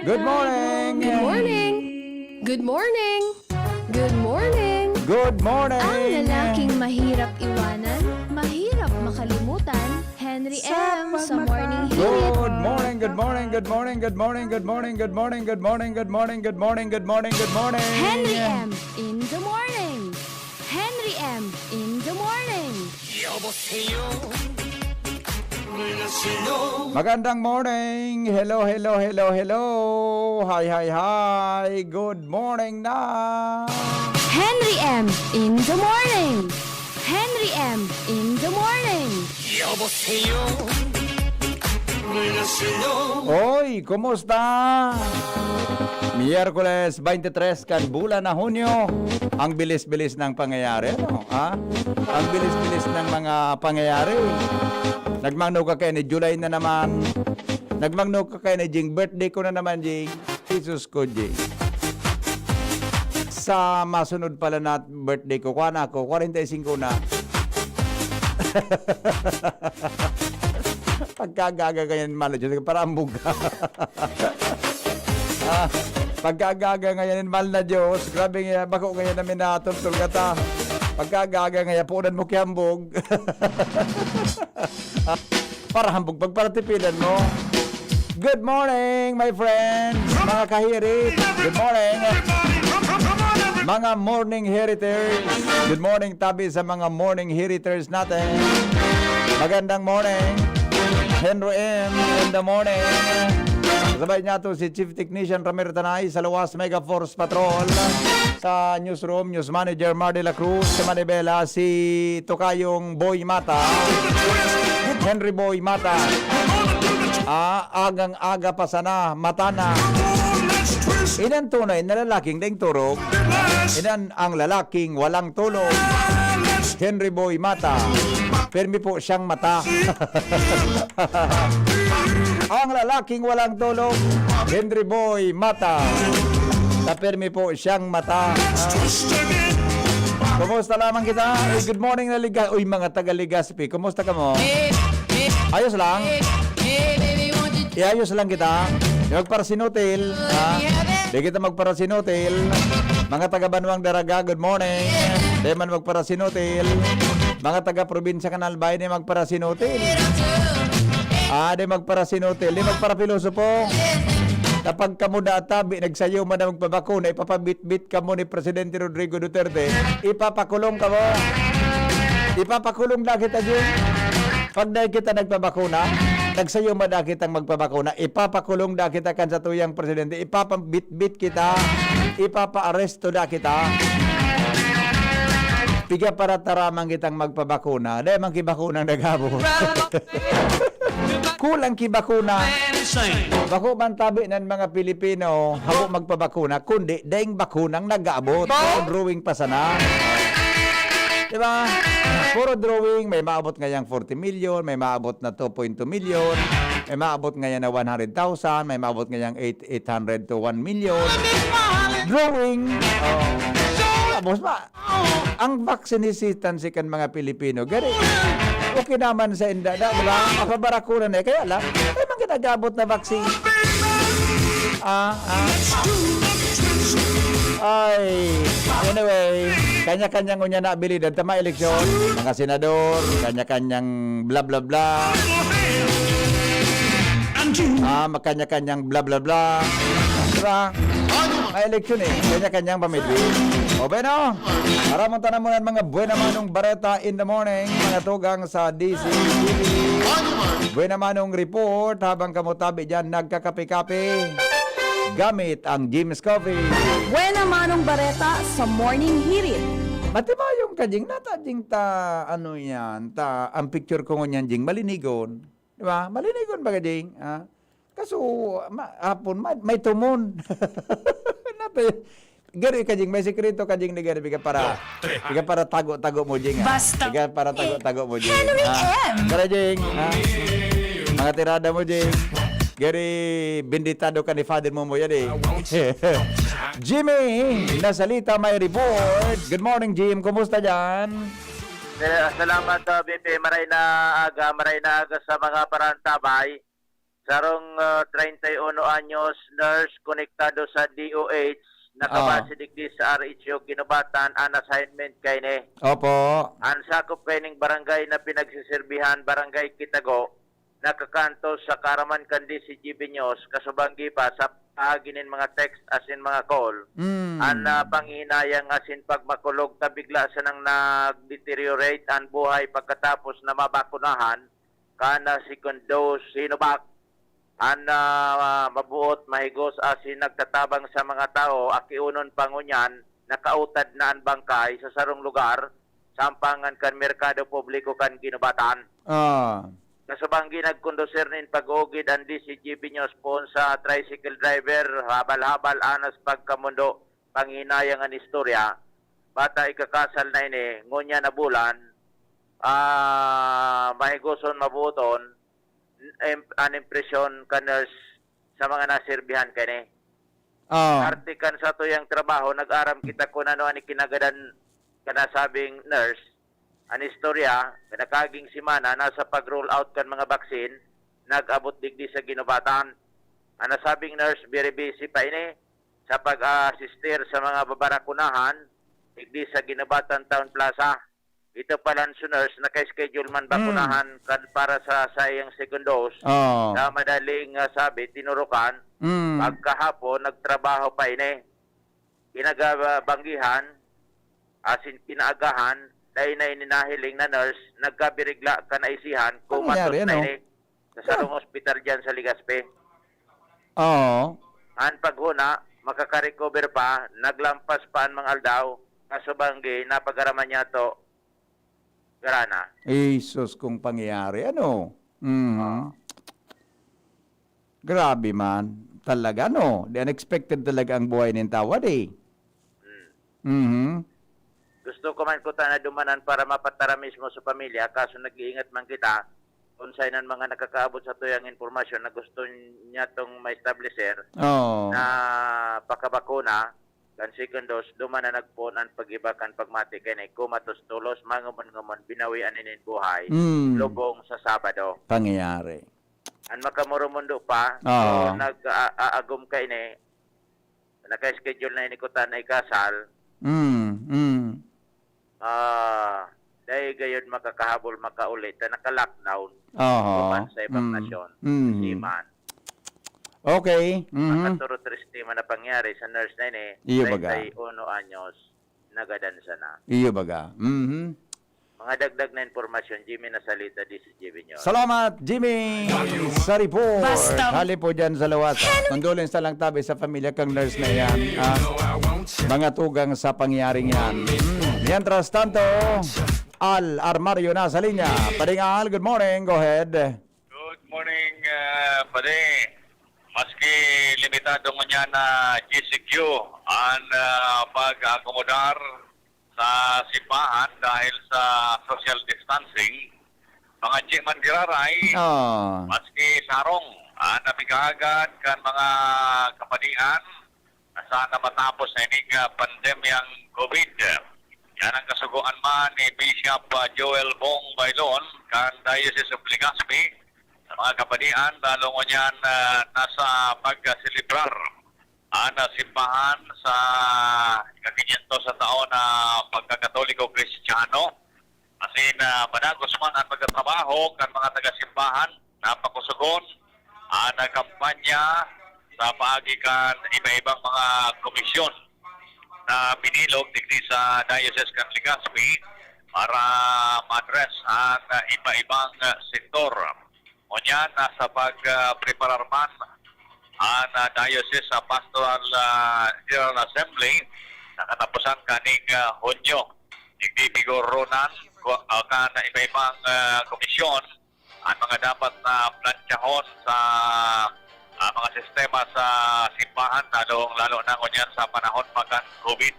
Good morning! Good morning! Good morning! Good morning! Good morning! Ang lalaking mahirap iwanan, mahirap makalimutan, Henry M. sa Morning Hirit. Good morning, good morning, good morning, good morning, good morning, good morning, good morning, good morning, good morning, good morning, good morning. Henry M. in the morning. Henry M. in the morning. Magandang morning! Hello, hello, hello, hello! Hi, hi, hi! Good morning na! Henry M. in the morning. Henry M. in the morning. Oy, kumusta? Miyerkules 23 kan bulan na Hunyo. Ang bilis-bilis ng pangyayari, no? Ha? Ang bilis-bilis ng mga pangyayari. Nagmangno ka kayo ni July na naman. Nagmangno ka kayo ni Jing. Birthday ko na naman, Jing. Jesus ko, Jing. Sa masunod pala na birthday ko, kuha na ako, 45 na. Pagkagaga ganyan, malo, Diyos, para ambog ka. Pagkagaga ngayon, mahal na Diyos, grabe nga, bako ngayon namin natutol ka ta. Pagkagaga ngayon, punan mo kiyambog. Para hambog, pagparatipilan mo. Good morning, my friends, mga kahirit. Good morning. Mga morning heriters. Good morning, tabi sa mga morning heriters natin. Magandang morning. Henry M. in the morning. Sabay niya to si Chief Technician Ramir Tanay sa Luwas Mega Force Patrol. Sa newsroom, News Manager Mar de la Cruz. Sa Manibela, si Tokayong Boy Mata. Henry Boy Mata. Agang-aga pa sana, mata na. Inan tunay na lalaking daing turog. Inan ang lalaking walang tulog. Henry Boy Mata. Permi po siyang mata. Ang lalaking walang tulog. Henry Boy Mata. Permi po siyang mata. Kumusta lamang kita? Good morning na Liga. Uy, mga taga-Ligaspi. Kumusta ka mo? Ayos lang. Iayos lang kita. Magparasinotil. Di kita magparasinotil. Mga taga-Banwang Daraga, good morning. Di man magparasinotil. Mga taga-probinsya Kanal Bay, di magparasinotil. Di magparasinotil. Di magparapilosopo. Kapag kamo databi, nagsayo man na magpabakuna, ipapabit-bit ka mo ni Presidente Rodrigo Duterte, ipapakulong ka mo. Ipapakulong na kita dyan. Pag na kita nagpabakuna, nagsayo man na kitang magpabakuna, ipapakulong na kita kan sa tuyang Presidente, ipapabit-bit kita, ipapa-aresto na kita. Piga para taramang kitang magpabakuna, dahil mang kibakunang naghabot. Kulang kibakuna. Bako man tabi ng mga Pilipino habo magpabakuna, kundi daing bakunang nag-aabot. Puro drawing pa sana. Diba? Puro drawing, may maabot ngayang 40 million, may maabot na 2.2 million, may maabot ngayon na 100,000, may maabot ngayang 800 to 1 million. Drawing. Tapos ba? Ang vaccination sikan mga Pilipino, gari. Okay naman sa inda, diba? Makabarakuna na, kaya lang, ay mga kinagabot na vaccine. Ay, anyway, kanya-kanyang unya na abilidad tama eleksyon, mga senador, kanya-kanyang bla bla bla. Kanya-kanyang bla bla bla. Diba? May eleksyon kanya-kanyang pamilya. O bueno, maraming tanamunan mga buena manong bareta in the morning, mga tugang sa DCTV. Buena manong report habang kamutabi dyan nagkakape-kape gamit ang Jim's Coffee. Buena manong bareta sa Morning Hirit. Matiba yung kajing natajing ano yan, ang picture ko ngunyan jing, malinigon. Diba? Malinigon ba kajing? Kaso, hapon, may tumon. Gari kajing, may sekreto kajing ni Gari, biga para tago-tago mo jing. Basta. Biga para tago-tago mo jing. Henry M. Kara jing, mga tirada mo jing. Gary, benditado ka ni father mo yan Jimmy, nasalita may report. Good morning, Jim. Kumusta dyan? Salamat, BP. Maray na aga sa mga parantabay. sarong 31 anyos, nurse, konektado sa DOH, nakabase digdi sa RHO Ginubatan, an assignment kay ni. Opo. Ang sakop kay ning barangay na pinagsisirbihan, barangay Kitago, nakakanto sa Karaman Kandi si GB News, kasubanggi pa sa paginin mga text as in mga call. Ang panghinayang as in pagmakulog ta bigla sa nang nag-deteriorate ang buhay pagkatapos na mabakunahan, kana second dose, sinubak. Ang mabuot mahigos asin nagtatabang sa mga tao, akiunon pangunyan, nakautad na ang bangkay sa sarong lugar, sampangan kan merkado publiko kan Ginubatan. Kasubanggi nagkondusir nin pag-ugid ang DCGP News po sa tricycle driver, habal-habal anas pagkamundo, panghinayang ang istorya, bata ikakasal na ini, ngunya na bulan, mahigoson mabuton, an impresyon ka nurse sa mga nasirbihan kani. Artikan sa tuyang trabaho, nag-aram kita kung ano ang kinagadan kanasabing nurse. Ang istorya, pinakaging simana, nasa pag-roll out kan mga baksin, nag-abot digdi sa Ginubatan. Ang nasabing nurse, very busy pa ini sa pag-assistir sa mga babarakunahan, digdi sa Ginubatan Town Plaza. Ito pala ang nurse, naka-schedule man bakunahan para sa sayang second dose. Sa madaling sabi, tinurukan, pagkahapon, nagtrabaho pa ini. Kinagabanggihan, asin kinaagahan, dahil na ininahiling na nurse, nagkabirigla ka na isihan, kumatos na ini sa sarong hospital dyan sa Ligaspe. Ang paghuna, makaka-recover pa, naglampas pa ang mga aldaw, kasubanggi, napagaraman niya to, garana. Jesus kung pangyayari. Ano? Grabe man. Talaga, no? The unexpected talaga ang buhay ng tawad, eh. Gusto ko man ko na dumanan para mapatara mismo sa pamilya, kaso nag-iingat man kita, unsay nan mga nakakaabot sa tuyang informasyon na gusto niya tong ma-establisher na pakabakuna, kan second dose, duman na nagpon ang pag-ibakan pagmati kay kumatos tulos, manguman-nguman, binawian inin buhay, lubong sa Sabado. Pangyayari. Ang makamurumundo pa, so nag-aagum ka ini, naka-schedule na inikutan na ikasal, dahil gayon makakahabol makaulit na naka-lockdown sa ibang nasyon. Siman. Okay. Makaturo tristima na pangyari sa nurse na ini, Iyo baga. 31 anyos, nagadansa na. Iyo baga. Mga dagdag na informasyon, Jimmy Nasalita, DCGB News. Salamat, Jimmy! Sa report. Hali po dyan sa Lawasa. Condolence na lang tabi sa pamilya kang nurse na yan. Mga tugang sa pangyaring yan. Mientras tanto, Al Armario na sa linya. Pading Al, good morning. Go ahead. Good morning, Pade. Maski limitado mo niya na GCQ ang pag-akomodar sa simbahan dahil sa social distancing, mga G-man diraray, maski sarong, nabigagan kan mga kapadian, sana matapos na ining pandemyang COVID. Yan ang kasuguan man ni Bishop Joel Bong Bailon, kan Diocese of Legazpi, sa mga kapadian, lalo mo yan nasa pag-celebrar ang simbahan sa ika-500 sa taon na pagkakatoliko-kristyano. Kasi managos man ang pagkatrabaho kan mga taga-simbahan na pakusugon ang kampanya sa paagikan iba-ibang mga komisyon na binilog digdi sa Diocese kan Legazpi para ma-address ang iba-ibang sektor. O niyan, nasa pag-preparar man ang Diocese sa Pastoral General Assembly, nakatapusan kaning Hunyo. Digdi bigoronan kan iba-ibang komisyon ang mga dapat na plansyahon sa mga sistema sa simbahan, lalo na kunyan sa panahon pagkan COVID.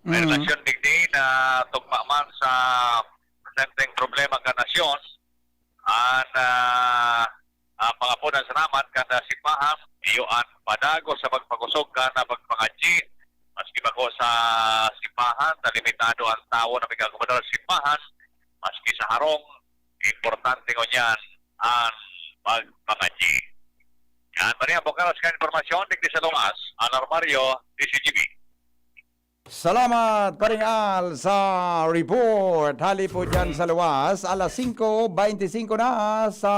May relasyon digdi na tugma man sa presenteng problema ka nasyon, mga punang salamat kada simbahan, iyoan padago sa pagpagusog ka na pagpangadji, maski bako sa simbahan, na limitado ang tao na pagkakumodal sa simbahan, maski sa harong, importante ko niyan ang pagpangadji. Yan, Maria, bukaras ka informasyon, digdi sa lumas, Anar Mario, DCGB. Salamat paring Al sa report. Hali po dyan sa luwas. Alas 5:25 na sa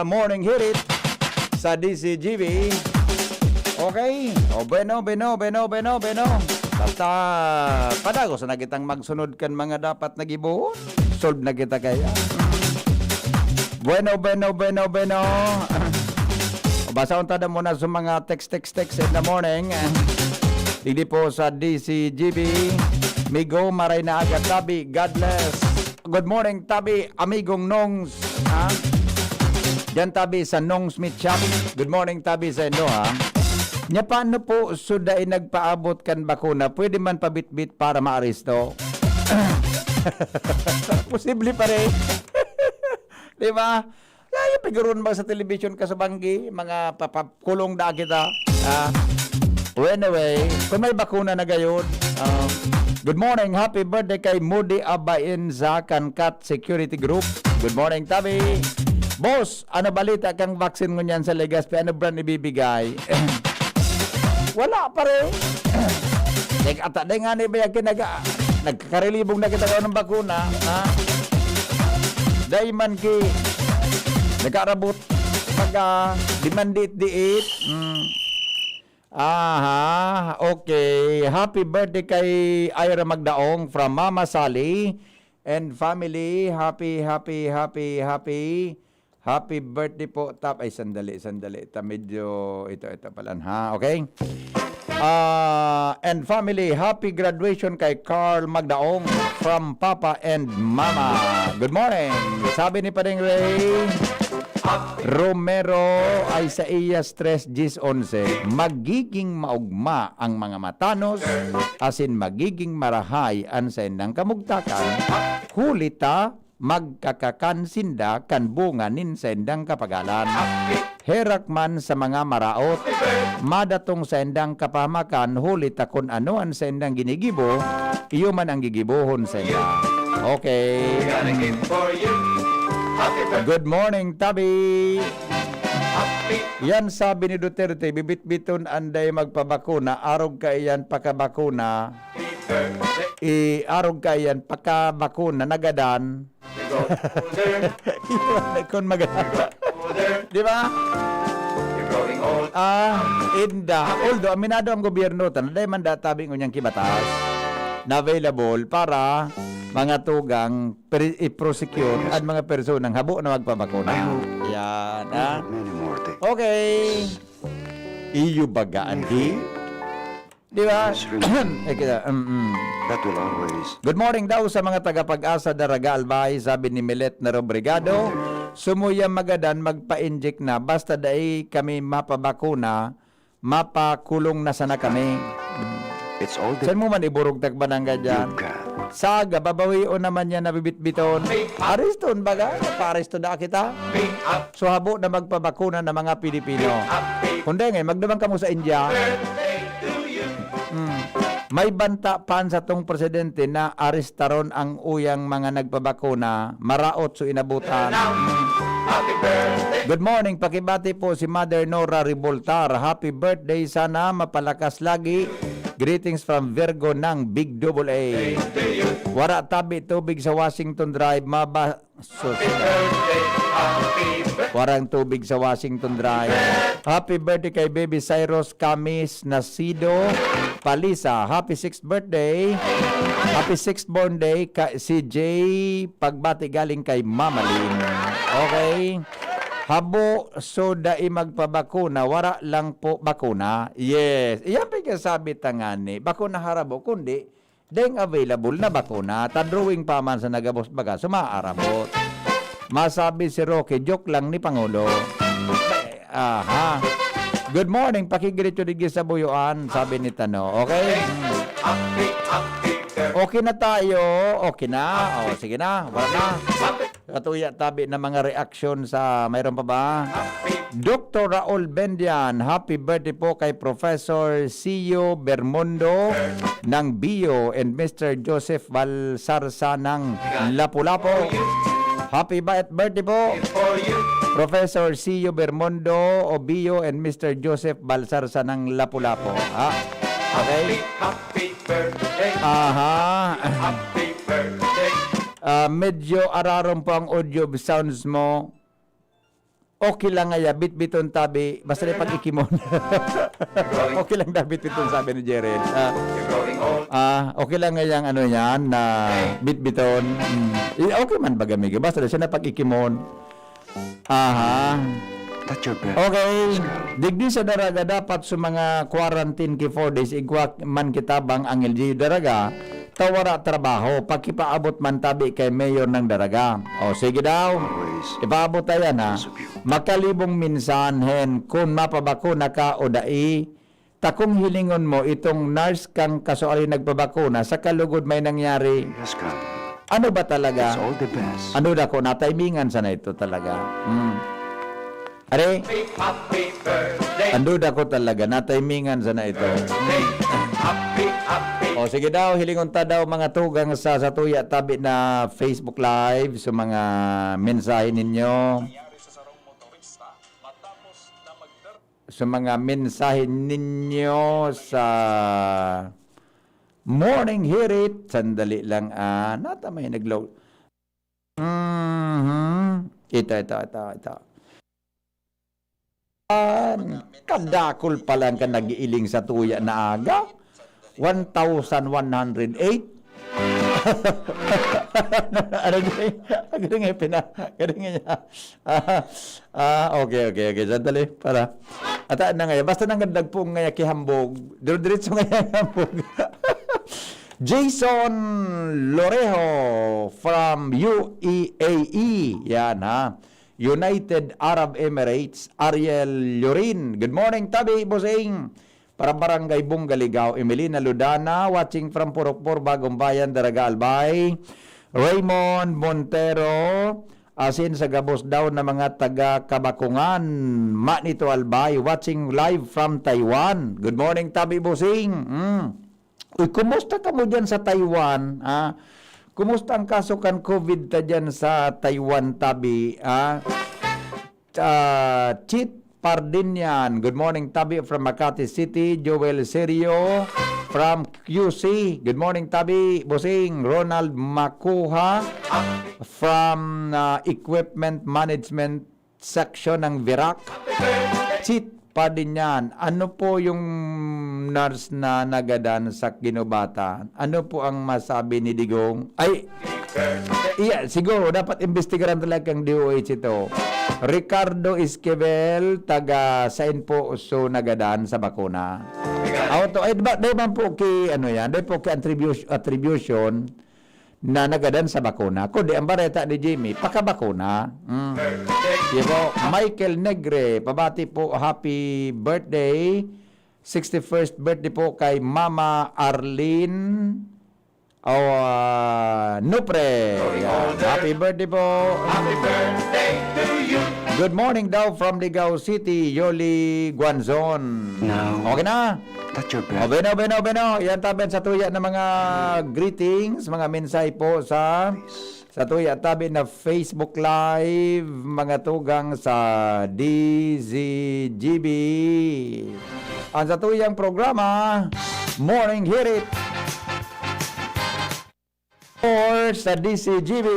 Morning Hirit sa DCGB. Okay? O bueno. Basta padagos na kitang magsunod kan mga dapat nagibuhon. Solve na kita kaya. Bueno. Basa unta muna sa mga text in the morning. Hindi po sa DCGB. Migo, maray na agad, Tabi. God bless. Good morning, Tabi. Amigong Nongs. Ha? Diyan, Tabi, sa Nongs Meat Shop. Good morning, Tabi, sa Indo, ha? Nya, paano po suday nagpaabot kan bakuna? Pwede man pabitbit para maaresto? Posible pa rin. Di ba? Kaya piguron ba sa television ka sa banggi? Mga papakulong da kita. Anyway, kung may bakuna na gayon, good morning, happy birthday kay Moody Abain sa Kankat Security Group. Good morning, Tabi. Boss, ano balita kang vaccine mo niyan sa Legazpi? Ano brand ibibigay? Wala pa rin. Ata nga ni ba nagkakarelibong na kita ng bakuna, ha? Daiman ki nagkarabot pag dimandit-diit. Aha, okay. Happy birthday kay Ira Magdaong from Mama Sally and family. Happy birthday po. Ay, sandali. Medyo, ito pala. Ha, okay? And family, happy graduation kay Carl Magdaong from Papa and Mama. Good morning. Sabi ni Padeng Ray Romero ay sa iya stress Gis 11, magiging maugma ang mga matanos, asin magiging marahay ang sa indang kamugtakan, hulita magkakakansinda kan bunganin sa indang kapagalan. Herakman sa mga maraot, madatong sa indang kapamakan, hulita kung ano ang sa indang ginigibo, iyo man ang gigibohon sa indang. Okay. Good morning, Tabi. Yan sabi ni Duterte, bibit-biton anday magpabakuna, arog ka iyan pakabakuna, arog ka iyan pakabakuna, nagadan. Kung magadan. Di ba? Inda. Although, aminado ang gobyerno, tanaday man databing unyang kibatas na available para mga tugang i-prosecute at mga personang habo na magpabakuna. Yan, ha? Okay. Iyo bagaan, di? Di ba? That will always. Good morning daw sa mga tagapag-asa Daraga Albay, sabi ni Milet na Robrigado. Sumuya magadan, magpa-inject na. Basta dai kami mapabakuna, mapakulong na sana kami. It's all that Saan mo man iburog tagbanangga dyan? you've got. Saga, babawion naman yan na bibit-biton. Ariston baga, paresto na kita. So habo na magpabakuna ng mga Pilipino. Kundi ngayon, magdamang ka mo sa India. May banta pan sa tong presidente na aristaron ang uyang mga nagpabakuna, maraot so inabutan. Good morning, pakibati po si Mother Nora Riboltar. Happy birthday, sana mapalakas lagi. Greetings from Virgo ng Big Double A. Wara tabi tubig sa Washington Drive, warang tubig sa Washington Drive. Happy birthday kay Baby Cyrus Camis Nasido Palisa. Happy 6th birthday. Happy 6th born day kay si Jay. Pagbati galing kay Mama Lynn. Okay. Habo so dai magpabakuna, wara lang po bakuna. Yes. Iyan sabi tangani. Bakuna harabo kundi deng available na bakuna. Tadrawing pa man sa nagabos baga sumaarabot. Masabi si Roque, joke lang ni Pangulo. Aha. Good morning, pakigirityo digis sa buyuan, sabi ni Tano. Okay? Okay na tayo. Okay na. O, sige na. Wala na. Katuya tabi na mga reaksyon sa mayroon pa ba? Dr. Raul Bendian, happy birthday po kay Professor Sio Bermondo ng Bio and Mr. Joseph Valsarsa ng Lapu-Lapu. Happy birthday po. Professor Cio Bermondo Obio and Mr. Joseph Balsarsa ng Lapu-Lapu. Okay? Happy birthday. Aha. Happy birthday. Medyo araron po ang audio sounds mo. Okay lang nga ya, bit-biton tabi. Basta na pag-ikimon. Okay lang daw bit-biton sabi ni Jared. You're growing old. Okay lang nga yung ano yan, na bit-biton. Okay man baga, Miguel. Basta na siya na pag-ikimon. Aha. That's your best. Okay. Digdi sa daraga dapat sa mga quarantine ki 4 days igwa man kitabang ang LG daraga tawara trabaho pagkipaabot man tabi kay mayor ng daraga. O sige daw. Always. Ipaabot tayo na. Makalibong minsan hen kung mapabakuna ka o dai takong hilingon mo itong nurse kang kasuali nagpabakuna sa kalugod may nangyari. Has come. Ano ba It's talaga? all the best. Ano da ko nataimingan sana ito talaga. Are, Happy birthday. ando da ko talaga nataimingan sana ito. Happy, happy. O sige daw, hilingon ta daw mga tugang sa Tuya Tabi na Facebook Live sa mga mensahe ninyo. Sa mga mensahe ninyo sa Morning Hirit. Sandali lang, nata may nag-load. Ito. Kadakol pa lang ka nag-iiling sa tuya na aga. 1,108. Ano niya? Ganun nga pina. Ganun nga niya. Okay. Sandali, para. At na nga, basta nang nagpong nga kihambog. Diretso nga hambog. Jason Lorejo from UAE. Yan ha. United Arab Emirates. Ariel Llorin. Good morning, Tabi, Bosing. Para Barangay Bunggaligaw, Emelina Ludana, watching from Purokpor, Bagong Bayan, Daraga Albay. Raymond Montero, asin sa gabos daw na mga taga Kabakungan, Manito Albay, watching live from Taiwan. Good morning, Tabi Bosing. Uy, kumusta ka mo dyan sa Taiwan? Kumusta ang kaso kan COVID ta dyan sa Taiwan, Tabi? Chit Pardinian. Good morning, Tabi from Makati City. Joel Serio from QC. Good morning, Tabi. Bosing. Ronald Makuha from Equipment Management Section ng Virac. Chit Pardinian. Ano po yung nurse na nagadan sa Ginobata? Ano po ang masabi ni Digong? Iya, siguro dapat imbestigaran talaga ang DOH ito. Ricardo Esquivel, taga Sain po so nagadan sa bakuna. Auto, diba po ki, ano yan, diba po ki attribution na nagadan sa bakuna. Kundi ang bareta ni Jimmy, pakabakuna. Diba, Michael Negre, pabati po, happy birthday. 61st birthday po kay Mama Arlene Nupre. Yan. Happy birthday po. Happy birthday to you. Good morning daw from Ligao City, Yoli Guanzon. No. Okay na? That's your best. Beno. Yan tabi sa tuya ng mga greetings, mga mensahe po sa tuya tabi na Facebook Live, mga tugang sa DZGB. Ang sa tuyang programa, Morning Hirit. Or sa DCGB.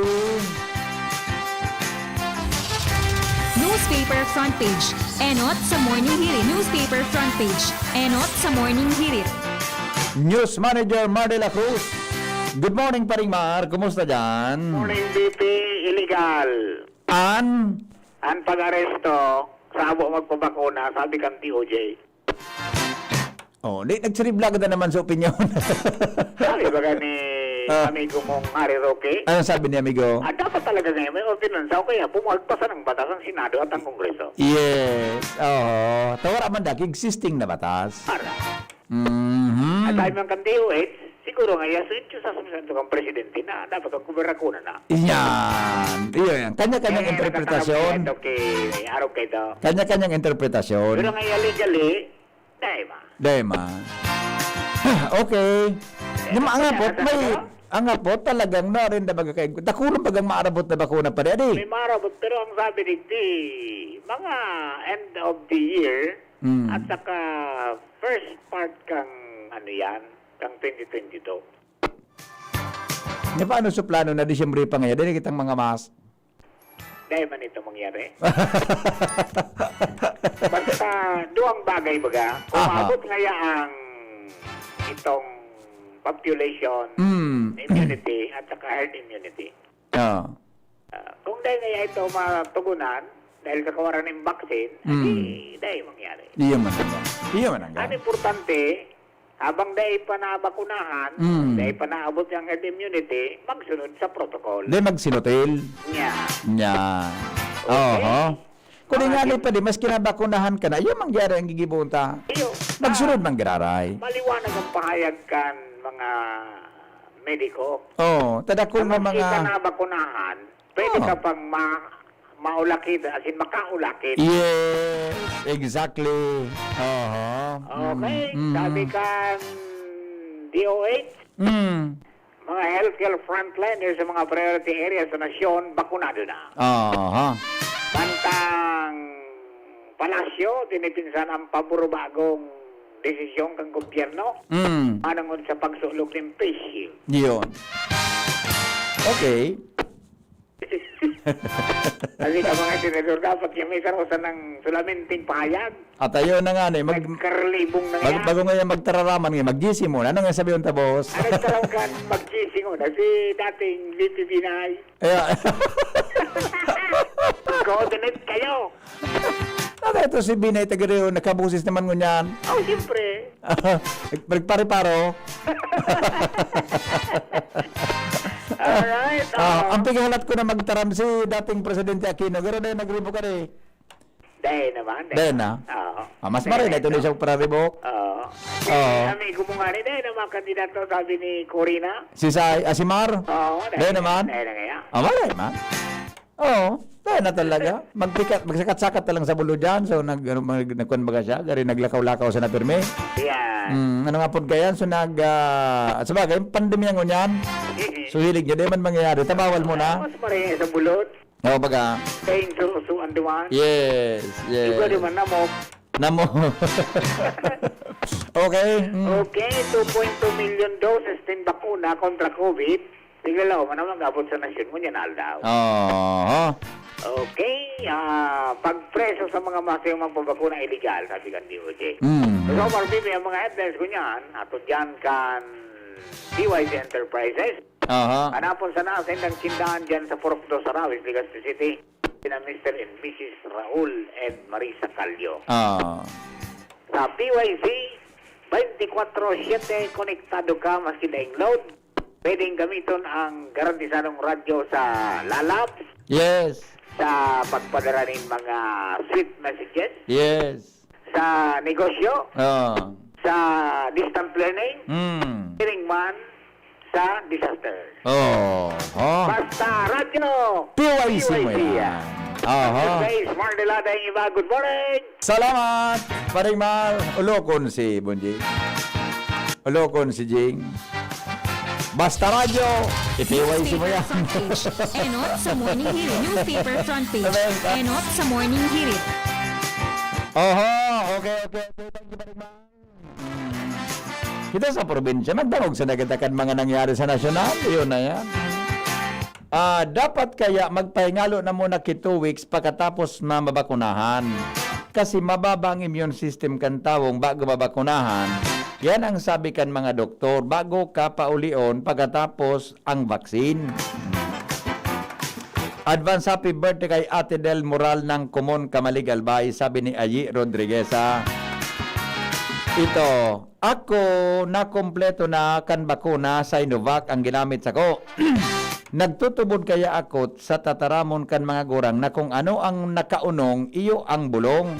Newspaper front page. Enot sa Morning Hirit. Newspaper front page. Enot sa Morning Hirit. News Manager Mar de la Cruz. Good morning, Paring Mar. Kumusta dyan? Morning, BP, illegal. An? Ang pag-aresto, sabo magpabakuna, sabi kang TOJ. Nagsiriblag na naman sa opinyon. Sabi ba ni amigo mong Harry Roque? Ano sabi ni amigo? Dapat talaga ngayon may ordinansa o kaya bumagpasan ng batas ang Senado at ang Kongreso. Yes. Oo. Tawara man dak existing na batas. Para. Mhm. At tayo man kang DOH, siguro nga yaswitch sa sumisanto kang presidente na dapat ang kuberakuna na. Yan. Iyon. Kanya-kanyang interpretasyon. Kanya-kanyang interpretasyon. Pero nga legally, dahil ma. Dema. Okay. Yung mga po, Ang apo talagang na rin na magkakain. Dakulang bagang maarabot na bakuna pa rin. May marabot, pero ang sabi digdi, mga end of the year, at saka first part kang ano yan, kang 2022. Nga paano sa plano na Disyembre pa ngayon? Dili kitang mga mas. Dahil man ito mangyari. Basta, duwang bagay baga, kung Aha. maabot ngaya ang itong population immunity at saka herd immunity. Ah. Kung dahil ngaya ito matugunan, dahil kakawaran ng vaccine, dahil mangyari. Iya man ang Iya man ang Ang importante, habang dahil pa nabakunahan, dahil pa naabot yung herd immunity, magsunod sa protocol. Di magsinotel. Nya. Nya. Oo. Kung nga pa di, mas kinabakunahan ka na, yung mangyari ang gigibunta. Iyo, Magsunod man giraray. maliwanag ang pahayag kan mga mediko. Oo. Tadakol Na mo kita mga... nabakunahan, pwede ka pang maulakit, as in makaulakit. Yes. Exactly. Oo. Okay, sabi kan DOH, mga healthcare frontliners sa mga priority areas sa nasyon, bakunado na. Oo. Bantang palasyo, tinipinsan ang paborobagong desisyon ng gobyerno anangon sa pagsulok ng face shield. Yun. Okay. Kasi ka mga senador, dapat yung may karosan ng sulaminting pahayag. At ayun na nga, Nagkarlibong na nga. bago ngayon magtararaman ngayon, mag-GC mo. Ano nga sabi yung tabos? Ano talagang kan mag-gising na si dating VP Binay. Ayan. Coordinate kayo. Ano ito si Binay Tagareo, nakabusis naman ngunyan. Oh, siyempre. Pare-paro. Alright. Ang pigahalat ko na magtaram si dating Presidente Aquino. Garo na yung nagribo ka rin. Dahil naman. Dahil na? Oo. Mas marin na ito na siya pararibok. Oo. Oo. Amigo mo nga rin, dahil naman kandidato sabi ni Corina. Si Asimar. Oo. Dahil naman? Dahil na kaya. Maray man. Oo. Dahil na talaga. Magsakat-sakat na lang sa bulo dyan. So, nagkuhan baga siya. Gari naglakaw-lakaw sa napirme. Yan. Ano nga po ganyan? So, sabagay, pandemya ngunyan. So, hilig niya. Di man mangyayari. Tabawal mo na. Mas marin sa bulot. Oo, baga. Kayong surusuan duman. Yes. Yes. Ikaw naman na mo. Namo. Okay. Okay, 2.2 million doses din bakuna kontra COVID. Tigalaw, manamang abot sa nasyon mo, yan aldaw. Oo. Okay, pagpreso sa mga masayang magpabakuna illegal, sabi kan DOJ. So, marbibi ang mga headlines ko niyan, ato dyan kan DYC Enterprises. Aha. Hanapon sa nasin ng tindahan dyan sa Porokdo, Sarawis, Legazpi City. Sina Mr. and Mrs. Raul and Marisa Calio. Sa PYC, 24/7 konektado ka maski daing load. Pwedeng gamiton ang garantisadong radyo sa lalabs, Yes. sa pagpadala ng mga sweet messages, Yes. sa negosyo, Oh. sa distant learning, hearing man, sa disaster. Oh. Basta radyo! PYC mo yan. Aha. Okay, Smart Delada yung iba. Good morning! Salamat. Paring Mal. Ulokon si Bonji. Ulokon si Jing. Basta radyo. I-PYC mo yan. Front page. Enot sa Morning Hirit. Newspaper front page. Enot sa Morning Hirit. Oho. Okay. Thank you, Paring Mal. Kita sa probinsya, magdamog sa nagatakan mga nangyari sa nasyonal. Yun na yan. Dapat kaya magpahingalo na muna 2 weeks pagkatapos na mabakunahan. Kasi mababa ang immune system kan tawong bago mabakunahan. Yan ang sabi kan mga doktor, bago ka paulion pagkatapos ang vaccine. Advance happy birthday kay Ate Del Moral ng Kumon Kamalig Albay, sabi ni Ayi Rodriguez. Ito, ako na kompleto na kan bakuna sa Sinovac ang ginamit sa ko. Nagtutubod kaya ako sa tataramon kan mga gurang na kung ano ang nakaunong, iyo ang bulong.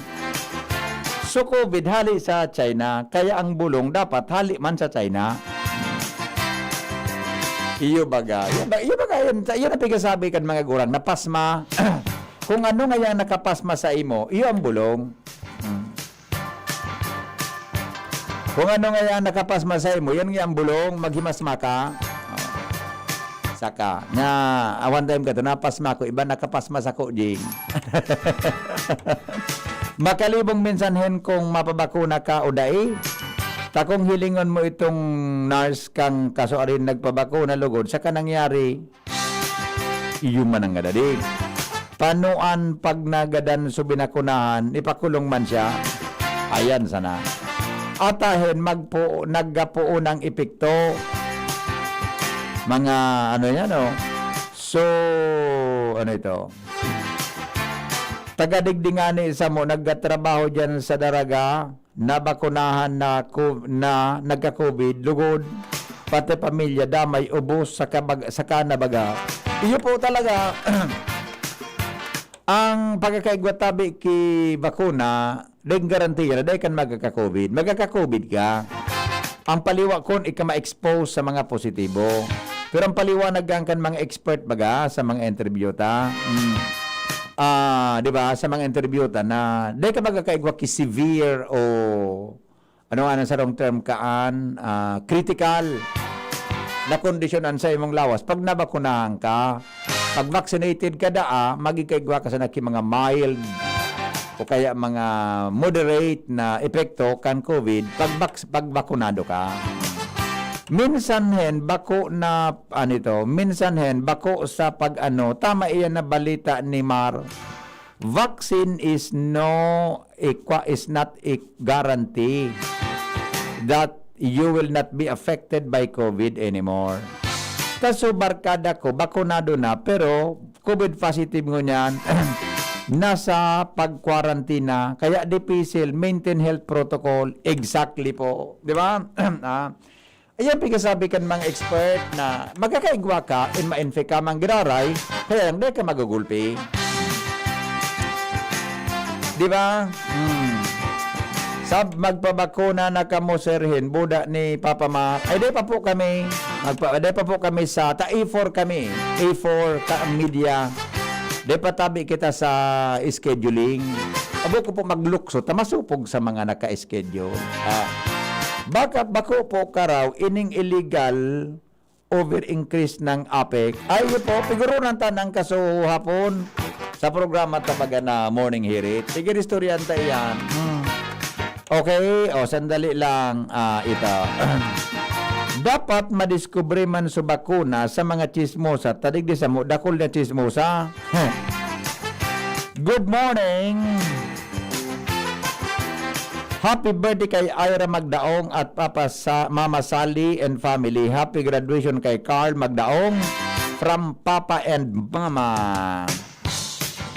So COVID hali sa China, kaya ang bulong dapat hali man sa China. Iyo baga. Yan ang pigasabi kan mga gurang, napasma. Kung ano nga yung nakapasma sa imo, iyo ang bulong. Kung ano nga yan nakapasma sa imo, yan nga ang bulong, maghimasma ka. Saka, one time ka to, napasma ko, iba nakapasma sa ko, Jing. Makalibong minsanhin kung mapabakuna ka o dai. Takong hilingon mo itong nurse kang kaso arin nagpabakuna lugod, saka nangyari, iyuman ang gadadi. Panuan pag nagadan so binakunahan, ipakulong man siya. Ayan sana. Atahin naggapuo ng epekto. Mga ano yan o. So, ano ito? Tagadigdingani isa mo, naggatrabaho dyan sa daraga, nabakunahan na nagka-COVID, lugod, pati pamilya, damay, ubos, saka nabaga. Iyo po talaga, ang pagkakaigwatabi ki bakuna, dahil garantiya na dahil kan magkaka-COVID. Magkaka-COVID ka, ang paliwa kon ika ma-expose sa mga positibo. Pero ang paliwanag kan mga expert baga sa mga interview ta. Di ba, sa mga interview ta na dahil ka magkakaigwa ki severe o ano sa long term kaan, critical na kondisyonan sa imong lawas pag nabakunahan ka. Pag vaccinated ka magikaigwa ka sa naki mga mild o kaya mga moderate na epekto kan COVID pag bakunado ka. Minsan hen bako na minsan hen bako sa tama iyan na balita ni Mar. Vaccine is not a guarantee that you will not be affected by COVID anymore. Kaso barkada ko, bakunado na, pero COVID positive ngo niyan, nasa pag-quarantine, kaya difficile, maintain health protocol, exactly po. Di ba? Ayan, pikasabi kan mga expert na magkakaigwa ka, ma-infect ka, manggiraray, kaya lang di ka magugulpi. Di ba? Sab magpabakuna na kamo sirhin buda ni Papa Mac. Ay di pa po kami sa A4 kami. A4 ka media. Di pa tabi kita sa scheduling. Abo ko po maglukso tamasupog sa mga naka-schedule. Baka bako po karaw ining illegal over-increase ng APEC. Ay po, figuro ng tanang kaso hapon sa programa tabaga na Morning Hirit. Sige, istoryan ta iyan. Okay, sandali lang ito. Dapat madiskubre man sa bakuna sa mga chismosa. Tadig di sa mo, dakol na chismosa. Good morning! Happy birthday kay Ira Magdaong at Mama Sally and family. Happy graduation kay Carl Magdaong from Papa and Mama.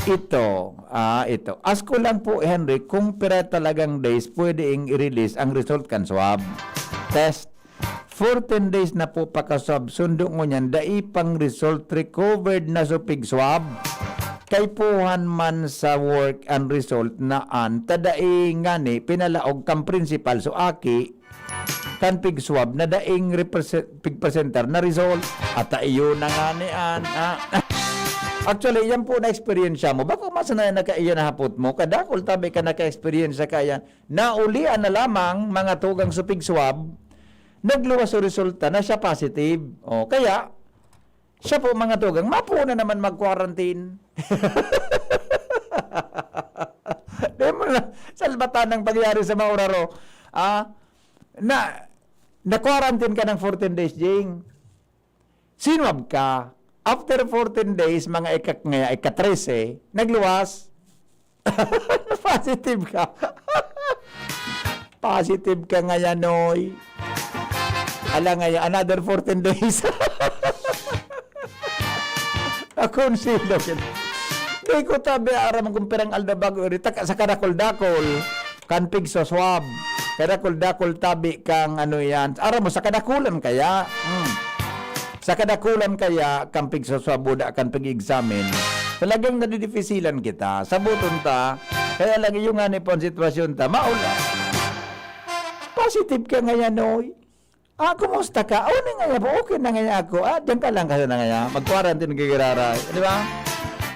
Ito. Ask ko lang po, Henry, kung pera talagang days pwedeng i-release ang result kan swab test. 14 days na po pakaswab. Sundo mo niyan, daipang result recovered na so pig swab. Kay puhan man sa work and result na tadai ngani pinalaog kang principal so aki kan pig swab na daing pig presenter na result at iyo na ngani Actually, yan po na experience mo. Bako masanayan na kaiyan na hapot mo. Kadakol tabi ka naka-experience sa kaya. Naulian na lamang mga tugang supig swab. Nagluwas o resulta na siya positive. Kaya, siya po mga tugang, mapuna naman mag-quarantine. Di mo na, salbatan ng pagyari sa mauraro. Na-quarantine ka ng 14 days, Jing. Sinwab ka. After 14 days, mga ika-13, nagluwas. Positive ka. Positive ka ngayon, Noy. Ala ngayon, another 14 days. Akonsilo kin. Di ko tabi aram kung pirang aldabago sa kadakol-dakol kan pig sa swab. Kadakol-dakol tabi kang yan. Aram mo sa kadakulan kaya. Sa kadakulan kaya kang pig sa swab buda kan pig-examine. Talagang nadidifisilan kita. Sabuton ta. Kaya lang yung nga ni pon sitwasyon ta. Maula. Positive ka ngayon, Noy. Kumusta ka? Na nga po, okay na nga ako. Diyan ka lang kasi na nga. Mag-quarantine kagirara. Di ba?